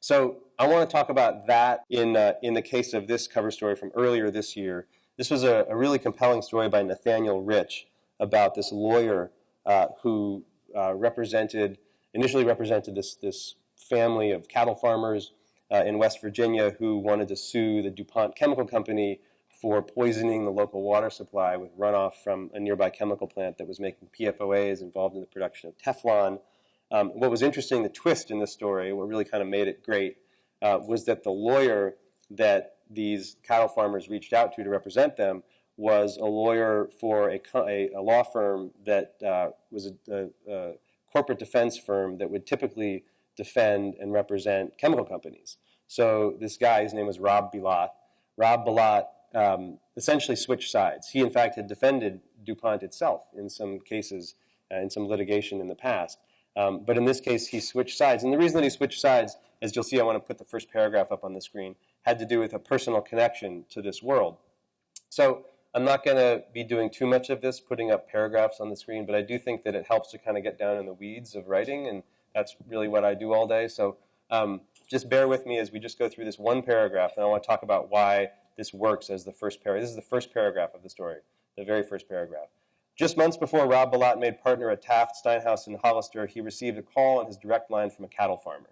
So I want to talk about that in the case of this cover story from earlier this year. This was a really compelling story by Nathaniel Rich about this lawyer who initially represented this family of cattle farmers in West Virginia who wanted to sue the DuPont Chemical Company for poisoning the local water supply with runoff from a nearby chemical plant that was making PFOAs involved in the production of Teflon. What was interesting, the twist in this story, what really kind of made it great, was that the lawyer that these cattle farmers reached out to represent them was a lawyer for a law firm that was a corporate defense firm that would typically defend and represent chemical companies. So this guy, his name was Rob Bilott. Rob Bilott essentially switched sides. He, in fact, had defended DuPont itself in some cases, in some litigation in the past. But in this case, he switched sides. And the reason that he switched sides, as you'll see, I want to put the first paragraph up on the screen, had to do with a personal connection to this world. So I'm not going to be doing too much of this, putting up paragraphs on the screen, but I do think that it helps to kind of get down in the weeds of writing, and that's really what I do all day. So just bear with me as we just go through this one paragraph, and I want to talk about why this works as the first paragraph. This is the first paragraph of the story, the very first paragraph. Just months before Rob Bilott made partner at Taft, Steinhaus, and Hollister, he received a call on his direct line from a cattle farmer.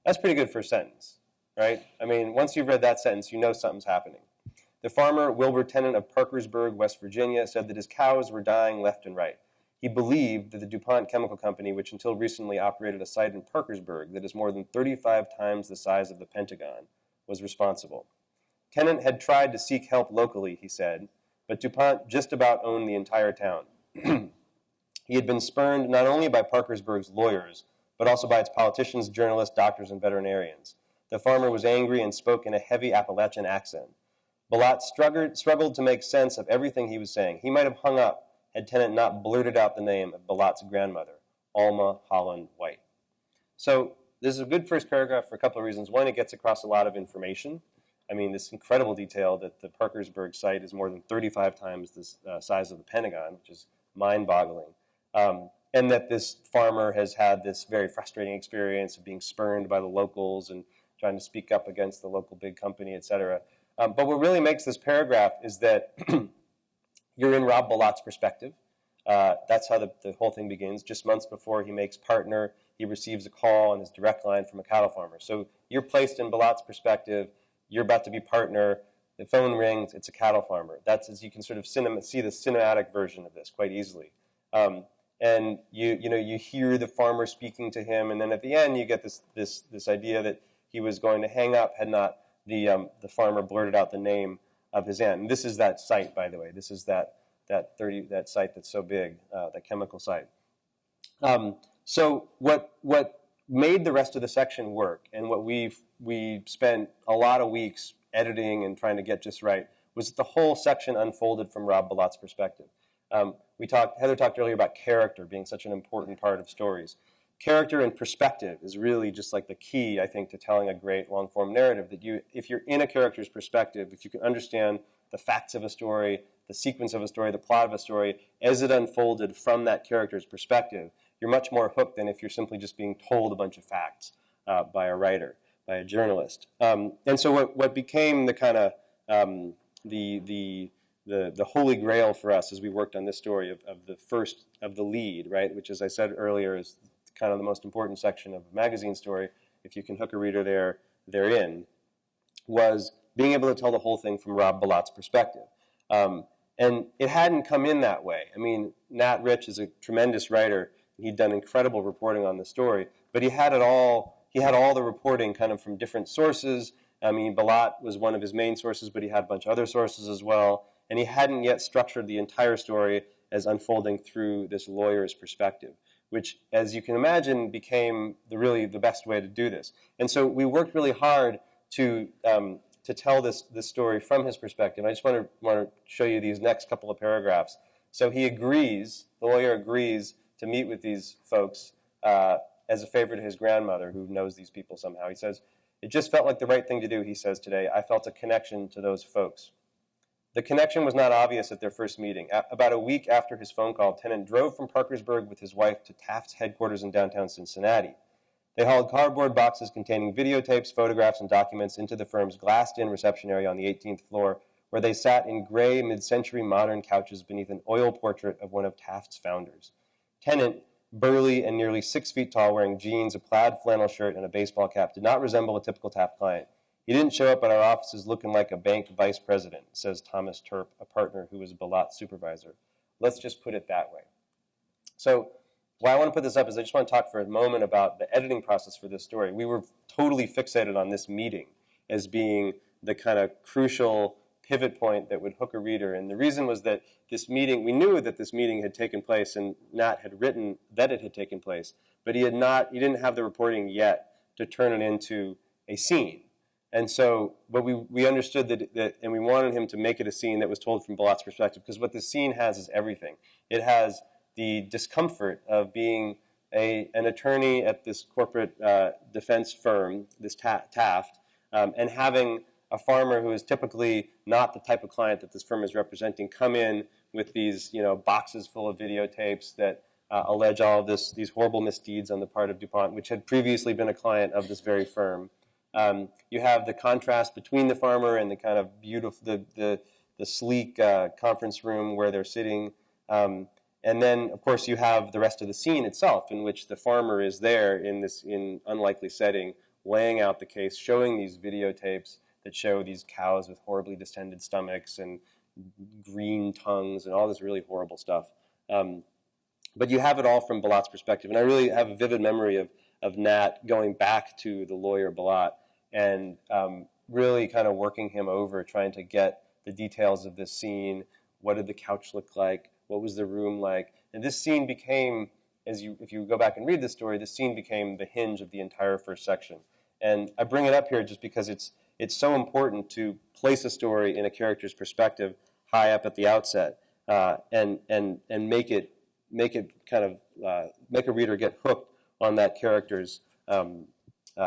That's pretty good for a sentence, right? I mean, once you've read that sentence, you know something's happening. The farmer, Wilbur Tennant of Parkersburg, West Virginia, said that his cows were dying left and right. He believed that the DuPont Chemical Company, which until recently operated a site in Parkersburg that is more than 35 times the size of the Pentagon, was responsible. Tennant had tried to seek help locally, he said, but DuPont just about owned the entire town. He had been spurned not only by Parkersburg's lawyers, but also by its politicians, journalists, doctors, and veterinarians. The farmer was angry and spoke in a heavy Appalachian accent. Bilott struggled to make sense of everything he was saying. He might have hung up had Tennant not blurted out the name of Bilott's grandmother, Alma Holland White. So this is a good first paragraph for a couple of reasons. One, it gets across a lot of information. I mean, this incredible detail that the Parkersburg site is more than 35 times the size of the Pentagon, which is mind-boggling. And that this farmer has had this very frustrating experience of being spurned by the locals and trying to speak up against the local big company, et cetera. But what really makes this paragraph is that you're in Rob Bilott's perspective. That's how the whole thing begins. Just months before he makes partner, he receives a call on his direct line from a cattle farmer. So you're placed in Bilott's perspective. You're about to be partner. The phone rings. It's a cattle farmer. That's as you can sort of see the cinematic version of this quite easily. And you hear the farmer speaking to him, and then at the end you get this idea that he was going to hang up had not the farmer blurted out the name of his aunt. And this is that site, by the way. This is that site that's so big, that chemical site. So what made the rest of the section work, and what we spent a lot of weeks editing and trying to get just right, was that the whole section unfolded from Rob Bilott's perspective. Heather talked earlier about character being such an important part of stories. Character and perspective is really just like the key, I think, to telling a great long-form narrative. That if you're in a character's perspective, if you can understand the facts of a story, the sequence of a story, the plot of a story, as it unfolded from that character's perspective, you're much more hooked than if you're simply just being told a bunch of facts by a writer, by a journalist. And so what became the kind of the holy grail for us as we worked on this story of the lead, right, which, as I said earlier, is kind of the most important section of a magazine story. If you can hook a reader there, they're in, was being able to tell the whole thing from Rob Bilott's perspective. And it hadn't come in that way. I mean, Nat Rich is a tremendous writer. He'd done incredible reporting on the story, but he had it all. He had all the reporting kind of from different sources. I mean, Bilott was one of his main sources, but he had a bunch of other sources as well. And he hadn't yet structured the entire story as unfolding through this lawyer's perspective, which, as you can imagine, became really the best way to do this. And so we worked really hard to tell this story from his perspective. I just want to show you these next couple of paragraphs. So the lawyer agrees to meet with these folks as a favor to his grandmother, who knows these people somehow. He says, "It just felt like the right thing to do," he says today. "I felt a connection to those folks." The connection was not obvious at their first meeting. About a week after his phone call, Tennant drove from Parkersburg with his wife to Taft's headquarters in downtown Cincinnati. They hauled cardboard boxes containing videotapes, photographs, and documents into the firm's glassed-in reception area on the 18th floor, where they sat in gray, mid-century modern couches beneath an oil portrait of one of Taft's founders. Tennant, burly and nearly 6 feet tall, wearing jeans, a plaid flannel shirt, and a baseball cap, did not resemble a typical Taft client. "He didn't show up at our offices looking like a bank vice president," says Thomas Turp, a partner who was Bilott's supervisor. Let's just put it that way. So why I want to put this up is I just want to talk for a moment about the editing process for this story. We were totally fixated on this meeting as being the kind of crucial pivot point that would hook a reader. And the reason was that this meeting, we knew that this meeting had taken place and Nat had written that it had taken place, but he didn't have the reporting yet to turn it into a scene. And so, but we understood that, and we wanted him to make it a scene that was told from Bilott's perspective, because what the scene has is everything. It has the discomfort of being an attorney at this corporate defense firm, this Taft, and having a farmer who is typically not the type of client that this firm is representing come in with these, boxes full of videotapes that allege all of these horrible misdeeds on the part of DuPont, which had previously been a client of this very firm. You have the contrast between the farmer and the kind of beautiful, the sleek conference room where they're sitting. And then, of course, you have the rest of the scene itself, in which the farmer is there in this unlikely setting, laying out the case, showing these videotapes that show these cows with horribly distended stomachs and green tongues and all this really horrible stuff. But you have it all from Balat's perspective. And I really have a vivid memory of Nat going back to the lawyer Balat and really kind of working him over, trying to get the details of this scene. What did the couch look like? What was the room like? And this scene became, if you go back and read the story, this scene became the hinge of the entire first section. And I bring it up here just because it's so important to place a story in a character's perspective high up at the outset, and make a reader get hooked on that character's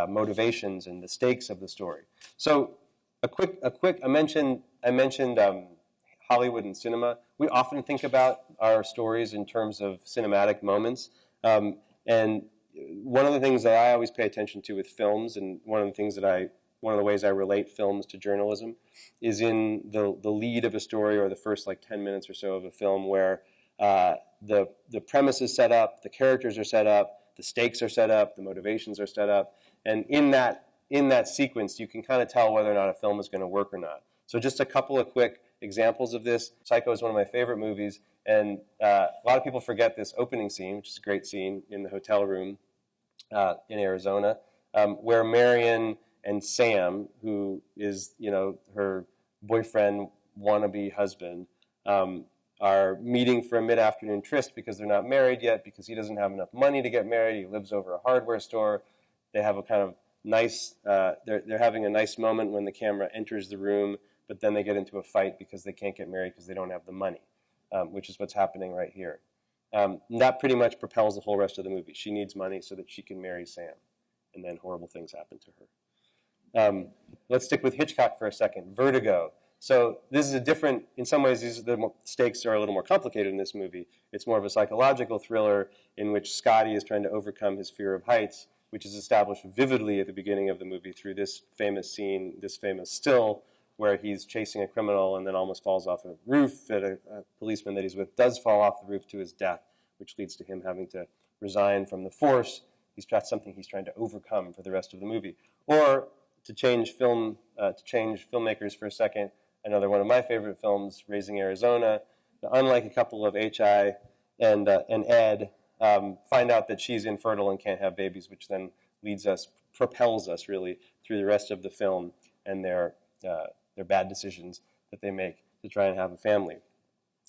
motivations and the stakes of the story. So I mentioned Hollywood and cinema. We often think about our stories in terms of cinematic moments, and one of the things that I always pay attention to with films, and one of the ways I relate films to journalism, is in the lead of a story, or the first 10 minutes or so of a film, where the premise is set up, the characters are set up, the stakes are set up, the motivations are set up, and in that sequence, you can kind of tell whether or not a film is going to work or not. So just a couple of quick examples of this. Psycho is one of my favorite movies, and a lot of people forget this opening scene, which is a great scene in the hotel room in Arizona, where Marion and Sam, who is her boyfriend, wannabe husband, are meeting for a mid-afternoon tryst because they're not married yet, because he doesn't have enough money to get married. He lives over a hardware store. They have a kind of nice, they're having a nice moment when the camera enters the room, but then they get into a fight because they can't get married because they don't have the money, which is what's happening right here. And that pretty much propels the whole rest of the movie. She needs money so that she can marry Sam, and then horrible things happen to her. Let's stick with Hitchcock for a second. Vertigo. So this is a different, in some ways, the stakes are a little more complicated in this movie. It's more of a psychological thriller in which Scotty is trying to overcome his fear of heights, which is established vividly at the beginning of the movie through this famous scene, this famous still, where he's chasing a criminal and then almost falls off a roof, and a policeman that he's with does fall off the roof to his death, which leads to him having to resign from the force. That's something he's trying to overcome for the rest of the movie. Or to change filmmakers for a second, another one of my favorite films, Raising Arizona. Unlike a couple of H.I. and Ed, find out that she's infertile and can't have babies, which then propels us really through the rest of the film and their bad decisions that they make to try and have a family.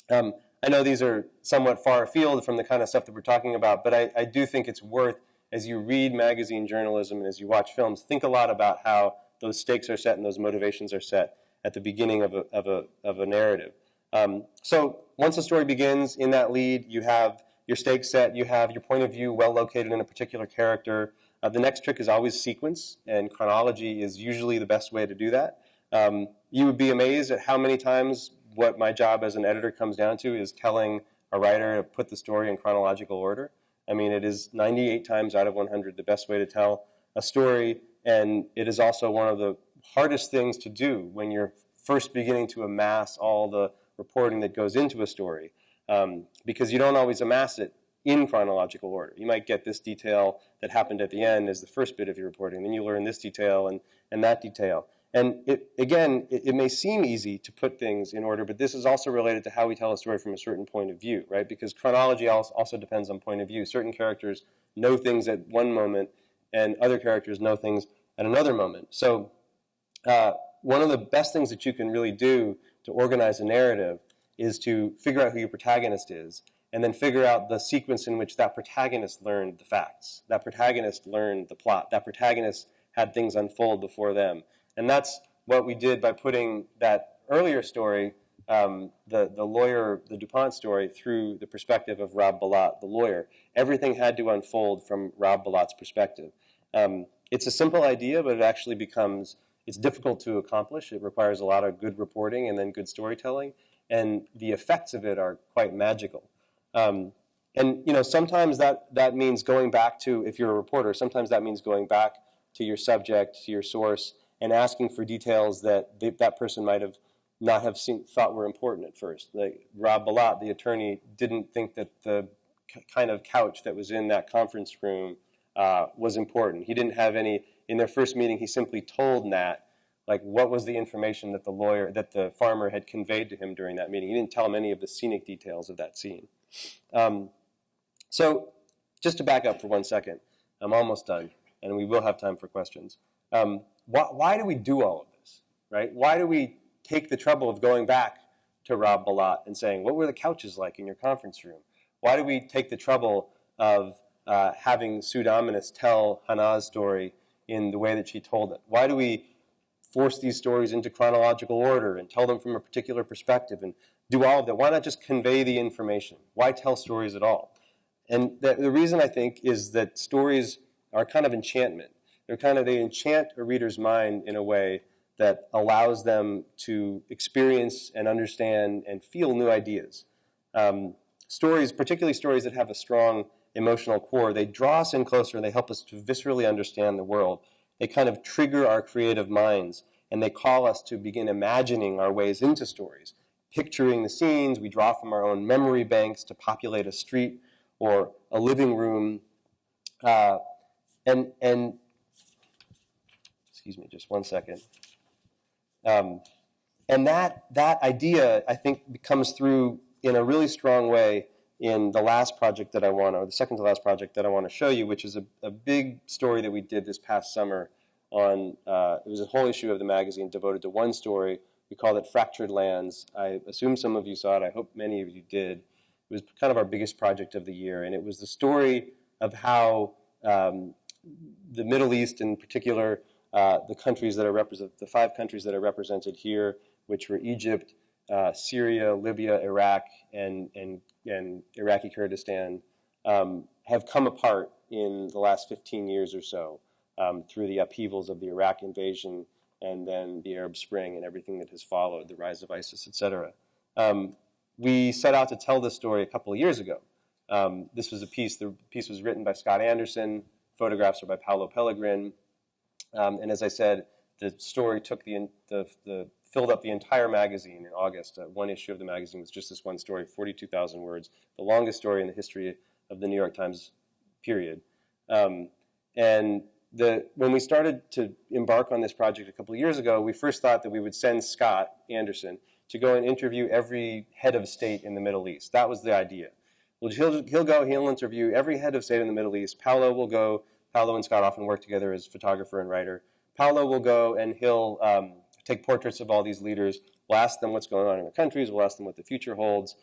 I know these are somewhat far afield from the kind of stuff that we're talking about, but I do think it's worth, as you read magazine journalism and as you watch films, think a lot about how those stakes are set and those motivations are set at the beginning of a narrative. So once the story begins, in that lead, you have your stakes set, you have your point of view well located in a particular character. The next trick is always sequence, and chronology is usually the best way to do that. You would be amazed at how many times what my job as an editor comes down to is telling a writer to put the story in chronological order. I mean, it is 98 times out of 100 the best way to tell a story, and it is also one of the hardest things to do when you're first beginning to amass all the reporting that goes into a story, because you don't always amass it in chronological order. You might get this detail that happened at the end as the first bit of your reporting, then you learn this detail and that detail. And it may seem easy to put things in order, but this is also related to how we tell a story from a certain point of view, right? Because chronology also depends on point of view. Certain characters know things at one moment, and other characters know things at another moment. So one of the best things that you can really do to organize a narrative is to figure out who your protagonist is, and then figure out the sequence in which that protagonist learned the facts, that protagonist learned the plot, that protagonist had things unfold before them. And that's what we did by putting that earlier story, the lawyer, the DuPont story, through the perspective of Rob Balat, the lawyer. Everything had to unfold from Rob Balat's perspective. It's a simple idea, but it actually becomes It's difficult to accomplish. It requires a lot of good reporting and then good storytelling, and the effects of it are quite magical. And sometimes that means going back to, if you're a reporter, sometimes that means going back to your subject, to your source, and asking for details that that person might have not have thought were important at first. Like Rob Balat, the attorney, didn't think that the kind of couch that was in that conference room was important. He didn't have any. In their first meeting, he simply told Nat, like, what was the information that the farmer had conveyed to him during that meeting. He didn't tell him any of the scenic details of that scene. So just to back up for 1 second, I'm almost done, and we will have time for questions. Why do we do all of this, right? Why do we take the trouble of going back to Rob Balat and saying, what were the couches like in your conference room? Why do we take the trouble of having Sue Dominus tell Hannah's story in the way that she told it? Why do we force these stories into chronological order and tell them from a particular perspective and do all of that? Why not just convey the information? Why tell stories at all? And the reason, I think, is that stories are kind of enchantment. They enchant a reader's mind in a way that allows them to experience and understand and feel new ideas. Stories, particularly stories that have a strong emotional core, they draw us in closer and they help us to viscerally understand the world. They kind of trigger our creative minds, and they call us to begin imagining our ways into stories, picturing the scenes. We draw from our own memory banks to populate a street or a living room. And excuse me, just 1 second. And that idea, I think, comes through in a really strong way in the last project that I want, or the second to last project that I want to show you, which is a big story that we did this past summer on, it was a whole issue of the magazine devoted to one story. We called it Fractured Lands. I assume some of you saw it. I hope many of you did. It was kind of our biggest project of the year, and it was the story of how the Middle East, in particular, the countries that are the 5 countries that are represented here, which were Egypt, Syria, Libya, Iraq, and Iraqi Kurdistan, have come apart in the last 15 years or so through the upheavals of the Iraq invasion and then the Arab Spring and everything that has followed, the rise of ISIS, etc. We set out to tell this story a couple of years ago. This was the piece was written by Scott Anderson, photographs are by Paolo Pellegrin, and as I said, the story took filled up the entire magazine in August. One issue of the magazine was just this one story, 42,000 words, the longest story in the history of the New York Times, period. And when we started to embark on this project a couple of years ago, we first thought that we would send Scott Anderson to go and interview every head of state in the Middle East. That was the idea. Well, he'll interview every head of state in the Middle East. Paolo and Scott often work together as photographer and writer. Paolo will go and he'll take portraits of all these leaders. We'll ask them what's going on in their countries. We'll ask them what the future holds.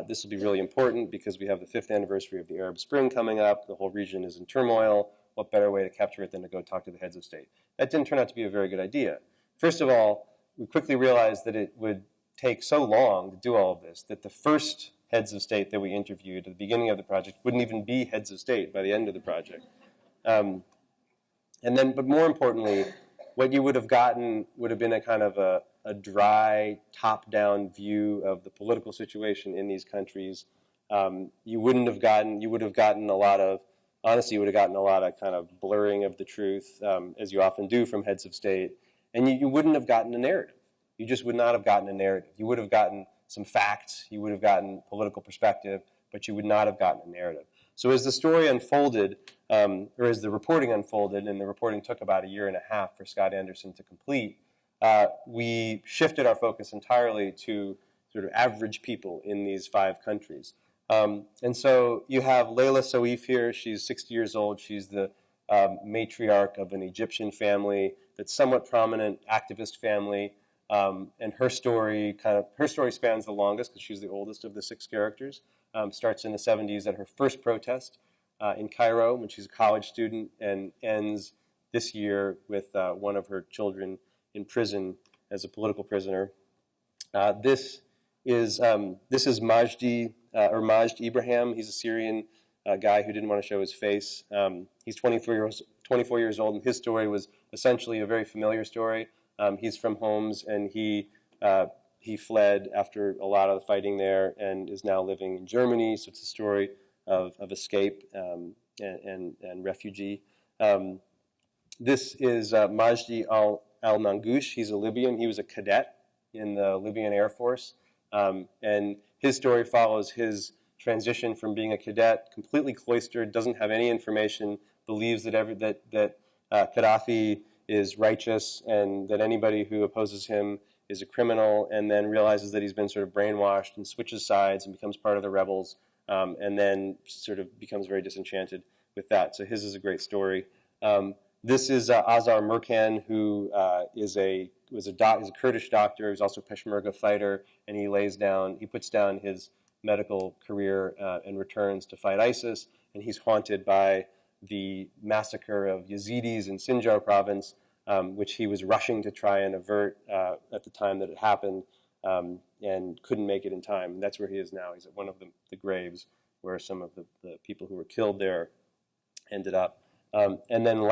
This will be really important because we have the 5th anniversary of the Arab Spring coming up. The whole region is in turmoil. What better way to capture it than to go talk to the heads of state? That didn't turn out to be a very good idea. First of all, we quickly realized that it would take so long to do all of this that the first heads of state that we interviewed at the beginning of the project wouldn't even be heads of state by the end of the project. But more importantly, what you would have gotten would have been a kind of a dry, top-down view of the political situation in these countries. You would have gotten a lot of kind of blurring of the truth, as you often do from heads of state, and you wouldn't have gotten a narrative. You just would not have gotten a narrative. You would have gotten some facts, you would have gotten political perspective, but you would not have gotten a narrative. So as the story unfolded, or as the reporting unfolded, and the reporting took about 1.5 years for Scott Anderson to complete, we shifted our focus entirely to sort of average people in these 5 countries. And so you have Layla Soif here. She's 60 years old. She's the matriarch of an Egyptian family that's somewhat prominent, activist family. And her story spans the longest because she's the oldest of the 6 characters. Starts in the 70s at her first protest in Cairo when she's a college student and ends this year with one of her children in prison as a political prisoner. This is Majd Ibrahim. He's a Syrian guy who didn't want to show his face. He's 24 years old, and his story was essentially a very familiar story. He's from Homs, and he fled after a lot of the fighting there and is now living in Germany. So it's a story of escape and refugee. This is Majdi al-Mangoush. He's a Libyan. He was a cadet in the Libyan Air Force. And his story follows his transition from being a cadet, completely cloistered, doesn't have any information, believes that Gaddafi is righteous and that anybody who opposes him is a criminal, and then realizes that he's been sort of brainwashed and switches sides and becomes part of the rebels, and then sort of becomes very disenchanted with that. So his is a great story. This is Azar Merkan, who is a Kurdish doctor. He's also a Peshmerga fighter, and he puts down his medical career and returns to fight ISIS. And he's haunted by the massacre of Yazidis in Sinjar province, which he was rushing to try and avert at the time that it happened, and couldn't make it in time. And that's where he is now. He's at one of the graves where some of the people who were killed there ended up. And then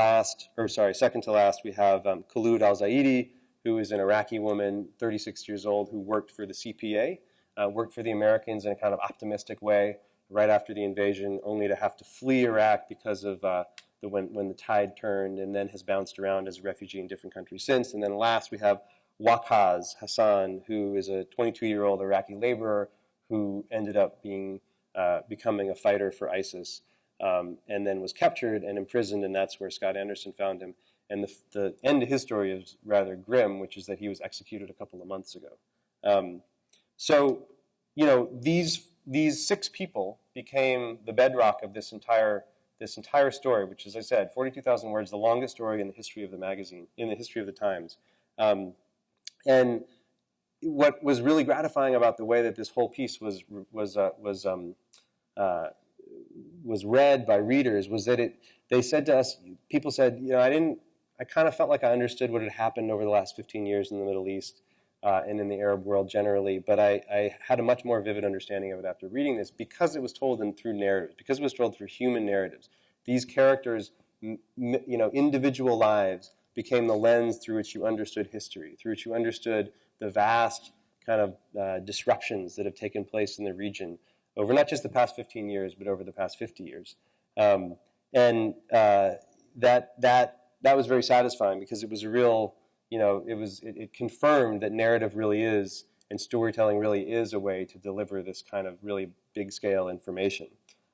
second to last, we have Khulud al-Zaidi, who is an Iraqi woman, 36 years old, who worked for the CPA, worked for the Americans in a kind of optimistic way right after the invasion, only to have to flee Iraq because of when the tide turned, and then has bounced around as a refugee in different countries since. And then last, we have Waqaz Hassan, who is a 22-year-old Iraqi laborer who ended up becoming a fighter for ISIS. And then was captured and imprisoned, and that's where Scott Anderson found him. And the end of his story is rather grim, which is that he was executed a couple of months ago. So, these 6 people became the bedrock of this entire story, which, as I said, 42,000 words, the longest story in the history of the magazine, in the history of the Times. And what was really gratifying about the way that this whole piece was read by readers was that they said to us, people said, I kind of felt like I understood what had happened over the last 15 years in the Middle East and in the Arab world generally, but I had a much more vivid understanding of it after reading this because it was told through narratives, because it was told through human narratives. These characters, individual lives became the lens through which you understood history, through which you understood the vast kind of disruptions that have taken place in the region over not just the past 15 years, but over the past 50 years. And that was very satisfying because it was a real, it confirmed that narrative really is, and storytelling really is a way to deliver this kind of really big scale information.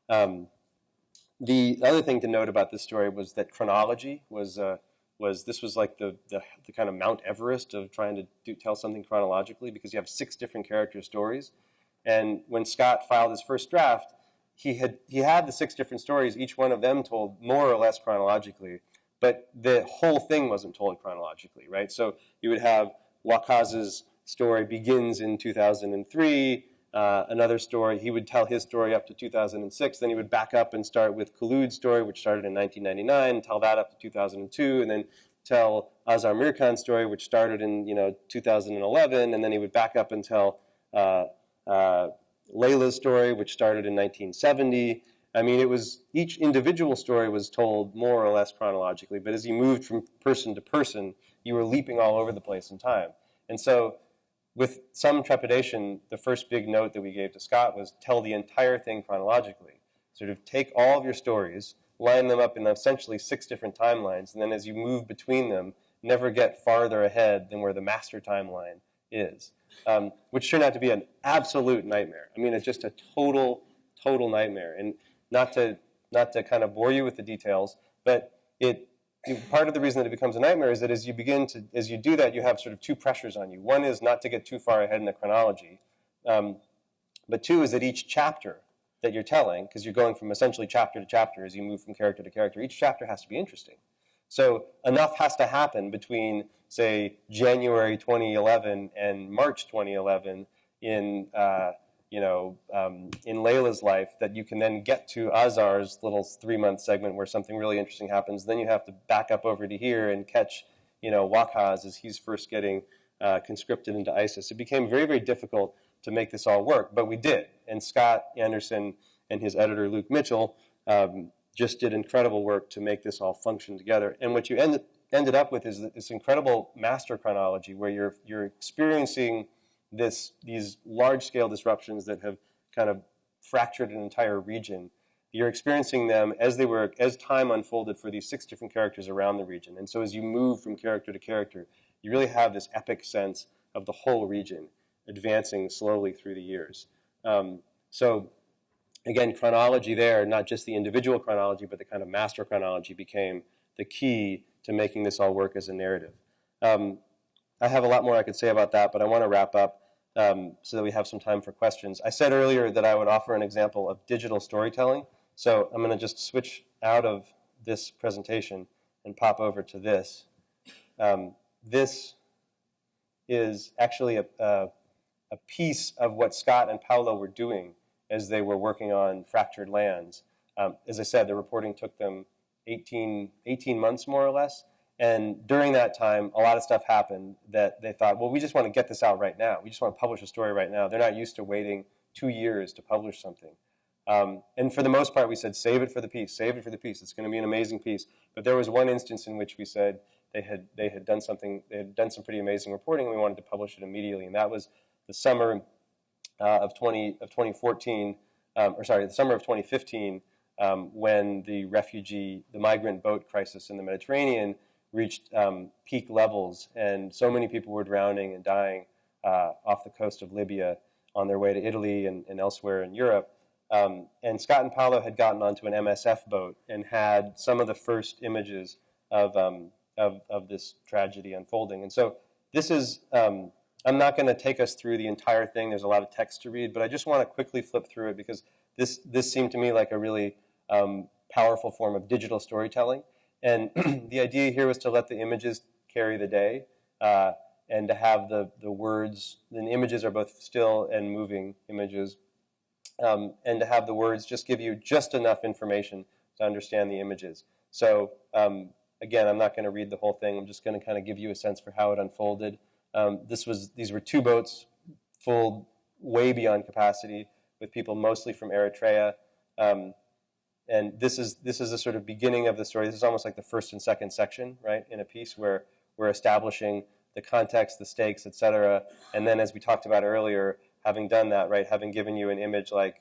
The other thing to note about this story was that chronology was like the kind of Mount Everest of trying to tell something chronologically, because you have 6 different character stories. And when Scott filed his first draft, he had the 6 different stories, each one of them told more or less chronologically, but the whole thing wasn't told chronologically, right? So you would have Waqaz's story begins in 2003, another story, he would tell his story up to 2006, then he would back up and start with Khulud's story, which started in 1999, tell that up to 2002, and then tell Azar Mirkan's story, which started in 2011, and then he would back up and tell Layla's story, which started in 1970. I mean, each individual story was told more or less chronologically, but as you moved from person to person, you were leaping all over the place in time. And so, with some trepidation, the first big note that we gave to Scott was tell the entire thing chronologically. Sort of take all of your stories, line them up in essentially 6 different timelines, and then as you move between them, never get farther ahead than where the master timeline is. Which turned out to be an absolute nightmare. I mean, it's just a total nightmare. And not to kind of bore you with the details, but part of the reason that it becomes a nightmare is that as you do that, you have sort of 2 pressures on you. One is not to get too far ahead in the chronology, but 2 is that each chapter that you're telling, because you're going from essentially chapter to chapter as you move from character to character, each chapter has to be interesting. So enough has to happen between, say, January 2011 and March 2011 in Layla's life that you can then get to Azar's little 3-month segment where something really interesting happens. Then you have to back up over to here and catch, Waqaz as he's first getting conscripted into ISIS. It became very, very difficult to make this all work, but we did. And Scott Anderson and his editor, Luke Mitchell, just did incredible work to make this all function together. And what you ended up with is this incredible master chronology where you're experiencing these large-scale disruptions that have kind of fractured an entire region. You're experiencing them as time unfolded for these 6 different characters around the region. And so as you move from character to character, you really have this epic sense of the whole region advancing slowly through the years. So again, chronology there, not just the individual chronology, but the kind of master chronology became the key to making this all work as a narrative. I have a lot more I could say about that, but I want to wrap up so that we have some time for questions. I said earlier that I would offer an example of digital storytelling, so I'm going to just switch out of this presentation and pop over to this. This is actually a piece of what Scott and Paolo were doing as they were working on Fractured Lands. As I said, the reporting took them 18 months, more or less. And during that time, a lot of stuff happened that they thought, well, we just want to get this out right now. We just want to publish a story right now. They're not used to waiting 2 years to publish something. And for the most part, we said, save it for the piece, save it for the piece. It's going to be an amazing piece. But there was one instance in which we said they had done some pretty amazing reporting, and we wanted to publish it immediately. And that was the summer of 2014, the summer of 2015, when the migrant boat crisis in the Mediterranean reached peak levels, and so many people were drowning and dying off the coast of Libya on their way to Italy and elsewhere in Europe. And Scott and Paolo had gotten onto an MSF boat and had some of the first images of this tragedy unfolding. And so this is, I'm not going to take us through the entire thing. There's a lot of text to read, but I just want to quickly flip through it because this seemed to me like a really powerful form of digital storytelling. And the idea here was to let the images carry the day and to have the words, the images are both still and moving images, and to have the words just give you just enough information to understand the images. So again, I'm not going to read the whole thing. I'm just going to kind of give you a sense for how it unfolded. These were 2 boats full way beyond capacity with people mostly from Eritrea. And this is the sort of beginning of the story. This is almost like the first and second section, right, in a piece where we're establishing the context, the stakes, etc. And then, as we talked about earlier, having done that, right, having given you an image like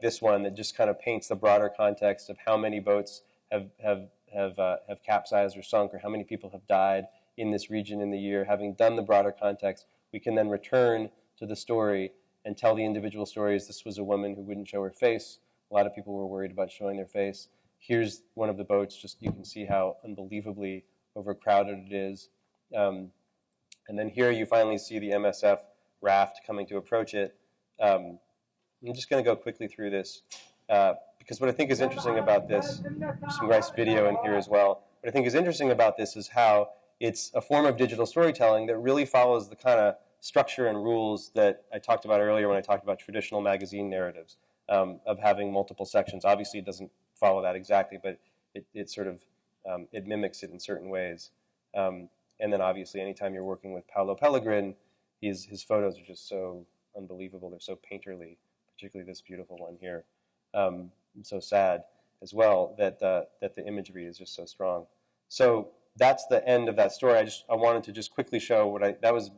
this one that just kind of paints the broader context of how many boats have capsized or sunk, or how many people have died in this region in the year. Having done the broader context, we can then return to the story and tell the individual stories. This was a woman who wouldn't show her face. A lot of people were worried about showing their face. Here's one of the boats. Just you can see how unbelievably overcrowded it is. And then here you finally see the MSF raft coming to approach it. I'm just going to go quickly through this because what I think is interesting about this, there's some nice video in here as well. What I think is interesting about this is how it's a form of digital storytelling that really follows the kind of structure and rules that I talked about earlier when I talked about traditional magazine narratives. Of having multiple sections. Obviously, it doesn't follow that exactly, but it sort of it mimics it in certain ways. And then, obviously, anytime you're working with Paolo Pellegrin, his photos are just so unbelievable. They're so painterly, particularly this beautiful one here. So sad as well that the imagery is just so strong. So that's the end of that story. I wanted to just quickly show that was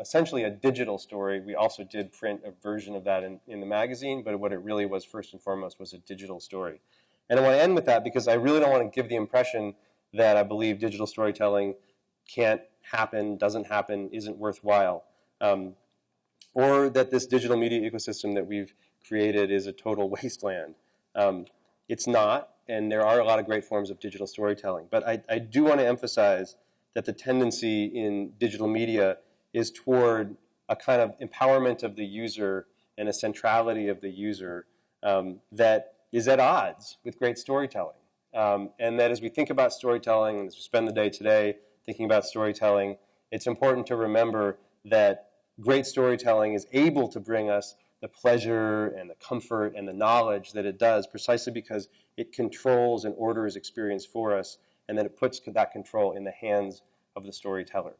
essentially a digital story. We also did print a version of that in the magazine, but what it really was first and foremost was a digital story. And I want to end with that because I really don't want to give the impression that I believe digital storytelling can't happen, doesn't happen, isn't worthwhile, or that this digital media ecosystem that we've created is a total wasteland. It's not. And there are a lot of great forms of digital storytelling. But I do want to emphasize that the tendency in digital media is toward a kind of empowerment of the user and a centrality of the user that is at odds with great storytelling. And that as we think about storytelling, and as we spend the day today thinking about storytelling, it's important to remember that great storytelling is able to bring us the pleasure and the comfort and the knowledge that it does precisely because it controls and orders experience for us, and then it puts that control in the hands of the storyteller.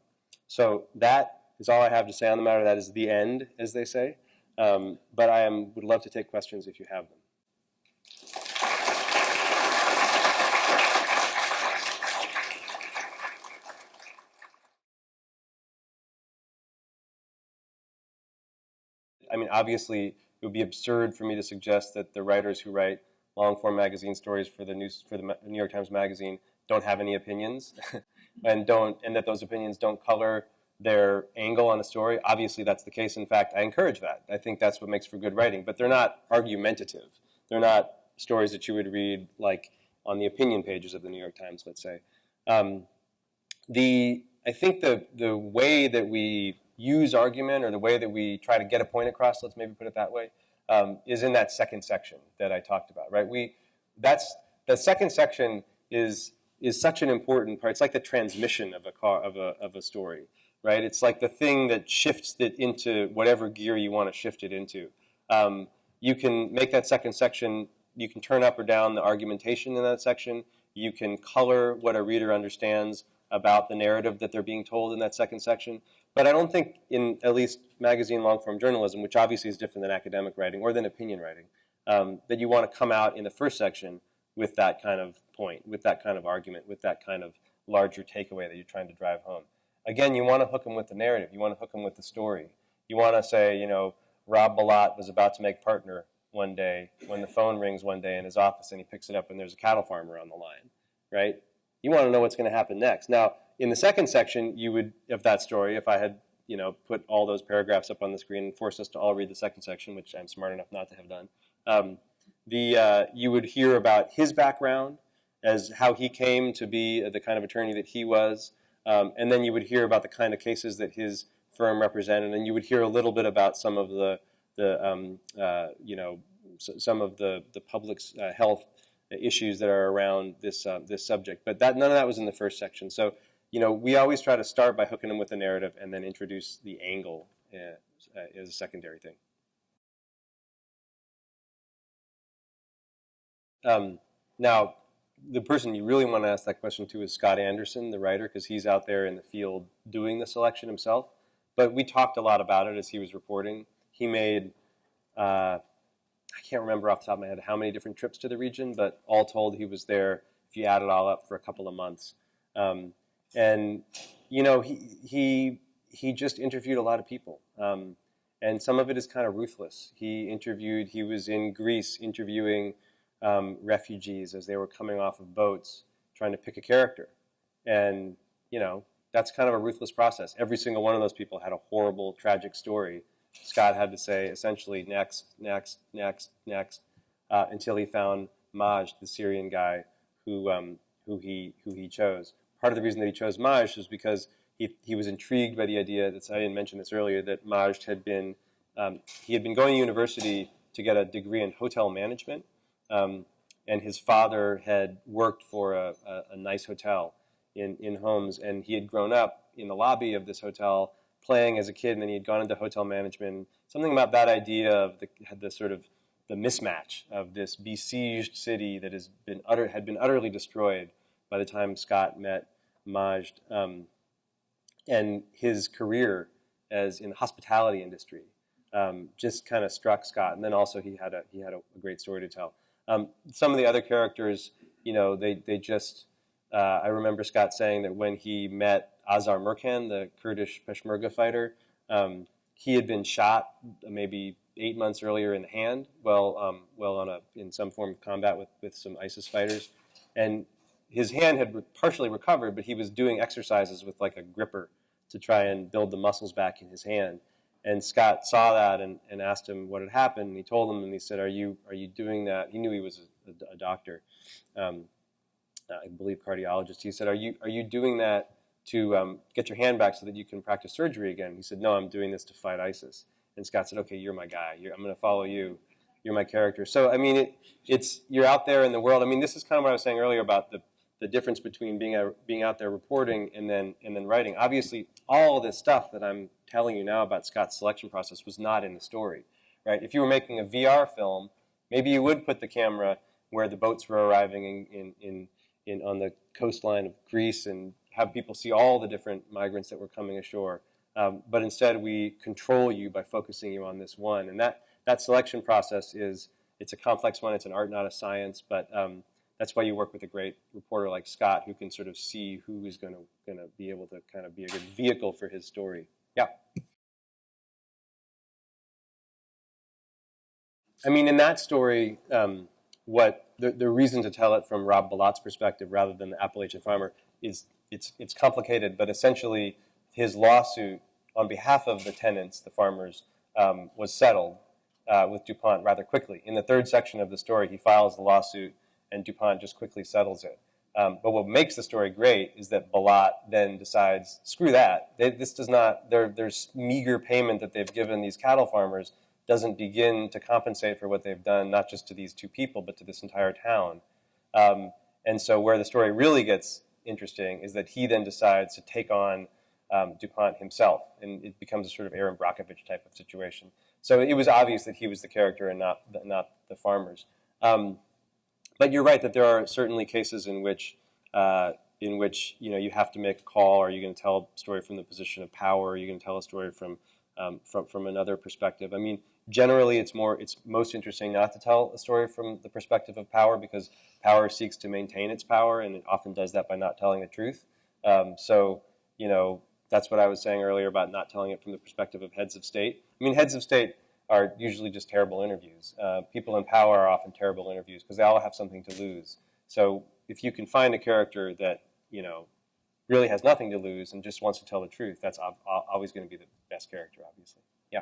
So that is all I have to say on the matter. That is the end, as they say. But I would love to take questions if you have them. I mean, obviously, it would be absurd for me to suggest that the writers who write long-form magazine stories for the New York Times Magazine don't have any opinions, and that those opinions don't color their angle on a story. Obviously, that's the case. In fact, I encourage that. I think that's what makes for good writing. But they're not argumentative. They're not stories that you would read like on the opinion pages of the New York Times, let's say. I think the way that we use argument, or the way that we try to get a point across, let's maybe put it that way, is in that second section that I talked about, right? The second section is such an important part. It's like the transmission of a story, right? It's like the thing that shifts it into whatever gear you want to shift it into. You can make that second section, you can turn up or down the argumentation in that section. You can color what a reader understands about the narrative that they're being told in that second section. But I don't think in at least magazine long-form journalism, which obviously is different than academic writing or than opinion writing, that you want to come out in the first section with that kind of point, with that kind of argument, with that kind of larger takeaway that you're trying to drive home. Again, you want to hook them with the narrative. You want to hook them with the story. You want to say, Rob Ballat was about to make partner one day when the phone rings one day in his office and he picks it up and there's a cattle farmer on the line, right? You want to know what's going to happen next. Now, in the second section, you would, of that story, if I had, put all those paragraphs up on the screen and forced us to all read the second section, which I'm smart enough not to have done, you would hear about his background as how he came to be the kind of attorney that he was, and then you would hear about the kind of cases that his firm represented, and you would hear a little bit about some of the public's health issues that are around this subject. But none of that was in the first section. So, we always try to start by hooking them with the narrative and then introduce the angle as a secondary thing. Now, the person you really want to ask that question to is Scott Anderson, the writer, because he's out there in the field doing the selection himself. But we talked a lot about it as he was reporting. He made, I can't remember off the top of my head how many different trips to the region, but all told he was there, if you add it all up, for a couple of months. And, he just interviewed a lot of people. And some of it is kind of ruthless. He was in Greece interviewing refugees as they were coming off of boats, trying to pick a character. And, that's kind of a ruthless process. Every single one of those people had a horrible, tragic story. Scott had to say, essentially, next, next, next, next, until he found Majd, the Syrian guy who he chose. Part of the reason that he chose Majd was because he was intrigued by the idea that, I didn't mention this earlier, that Majd had been going to university to get a degree in hotel management, and his father had worked for a nice hotel in Homs, and he had grown up in the lobby of this hotel playing as a kid, and then he had gone into hotel management. Something about that idea of the mismatch of this besieged city that had been utterly destroyed by the time Scott met Majd, and his career as in the hospitality industry just kind of struck Scott. And then also he had a great story to tell. Some of the other characters, they just. I remember Scott saying that when he met Azar Merkan, the Kurdish Peshmerga fighter, he had been shot maybe 8 months earlier in the hand, in some form of combat with some ISIS fighters, and his hand had partially recovered, but he was doing exercises with like a gripper to try and build the muscles back in his hand. And Scott saw that and asked him what had happened. And he told him, and he said, "Are you doing that?" He knew he was a doctor. I believe cardiologist. He said, "Are you doing that to get your hand back so that you can practice surgery again?" He said, "No, I'm doing this to fight ISIS." And Scott said, "Okay, you're my guy. I'm going to follow you. You're my character." So I mean, you're out there in the world. I mean, this is kind of what I was saying earlier about the difference between being out there reporting and then writing. Obviously, all this stuff that I'm telling you now about Scott's selection process was not in the story, right? If you were making a VR film, maybe you would put the camera where the boats were arriving on the coastline of Greece and have people see all the different migrants that were coming ashore. But instead, we control you by focusing you on this one. And that selection process it's a complex one. It's an art, not a science. But that's why you work with a great reporter like Scott, who can sort of see who is going to be able to kind of be a good vehicle for his story. Yeah. I mean, in that story, what the reason to tell it from Rob Balot's perspective rather than the Appalachian farmer is it's complicated, but essentially his lawsuit on behalf of the tenants, the farmers, was settled with DuPont rather quickly. In the third section of the story, he files the lawsuit, and DuPont just quickly settles it. But what makes the story great is that Balot then decides, screw that. This does not, there's meager payment that they've given these cattle farmers doesn't begin to compensate for what they've done, not just to these two people, but to this entire town. And so where the story really gets interesting is that he then decides to take on DuPont himself, and it becomes a sort of Aaron Brockovich type of situation. So it was obvious that he was the character and not the farmers. But you're right that there are certainly cases in which you have to make a call. Are you going to tell a story from the position of power? Are you going to tell a story from another perspective? I mean, generally, it's most interesting not to tell a story from the perspective of power because power seeks to maintain its power, and it often does that by not telling the truth. So that's what I was saying earlier about not telling it from the perspective of heads of state. I mean, heads of state are usually just terrible interviews. People in power are often terrible interviews because they all have something to lose. So if you can find a character that really has nothing to lose and just wants to tell the truth, that's always going to be the best character, obviously. Yeah.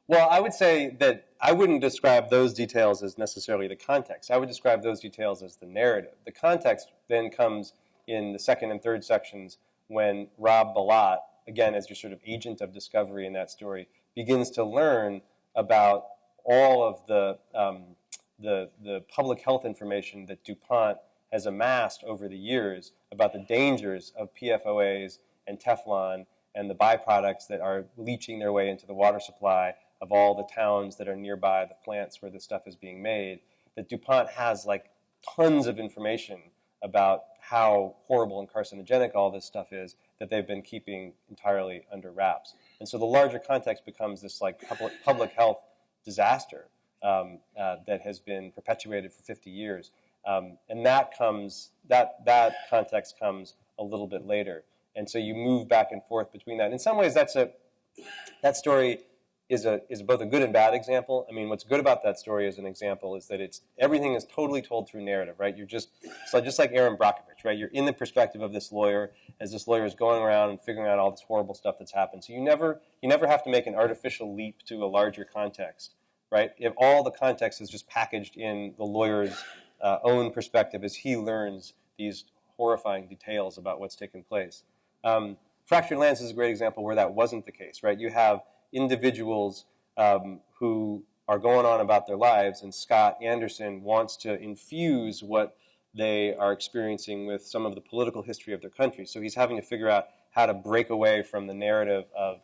Well, I would say that I wouldn't describe those details as necessarily the context. I would describe those details as the narrative. The context then comes in the second and third sections when Rob Balot, again, as your sort of agent of discovery in that story, begins to learn about all of the public health information that DuPont has amassed over the years about the dangers of PFOAs and Teflon and the byproducts that are leaching their way into the water supply of all the towns that are nearby the plants where this stuff is being made, that DuPont has like tons of information about how horrible and carcinogenic all this stuff is that they've been keeping entirely under wraps. And so the larger context becomes this like public health disaster that has been perpetuated for 50 years. And that context comes a little bit later. And so you move back and forth between that. In some ways, that story is both a good and bad example. I mean, what's good about that story as an example is that everything is totally told through narrative, right? So just like Aaron Brockovich, right? You're in the perspective of this lawyer as this lawyer is going around and figuring out all this horrible stuff that's happened. So you never have to make an artificial leap to a larger context, right? If all the context is just packaged in the lawyer's own perspective as he learns these horrifying details about what's taken place. Fractured Lands is a great example where that wasn't the case, right? You have individuals who are going on about their lives, and Scott Anderson wants to infuse what they are experiencing with some of the political history of their country. So he's having to figure out how to break away from the narrative of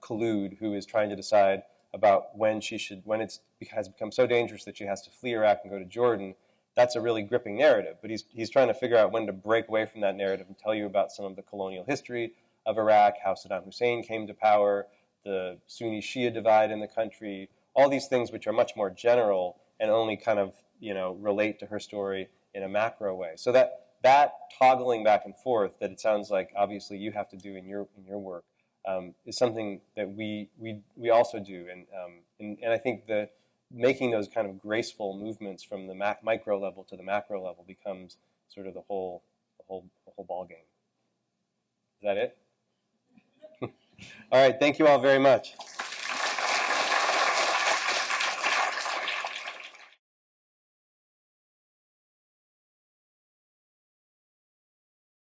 Khulud, who is trying to decide about when it has become so dangerous that she has to flee Iraq and go to Jordan. That's a really gripping narrative, but he's trying to figure out when to break away from that narrative and tell you about some of the colonial history of Iraq, how Saddam Hussein came to power, the Sunni-Shia divide in the country, all these things which are much more general and only kind of relate to her story in a macro way. So that toggling back and forth that it sounds like obviously you have to do in your work is something that we also do, and I think that making those kind of graceful movements from the micro level to the macro level becomes sort of the whole ball game. Is that it? All right, thank you all very much.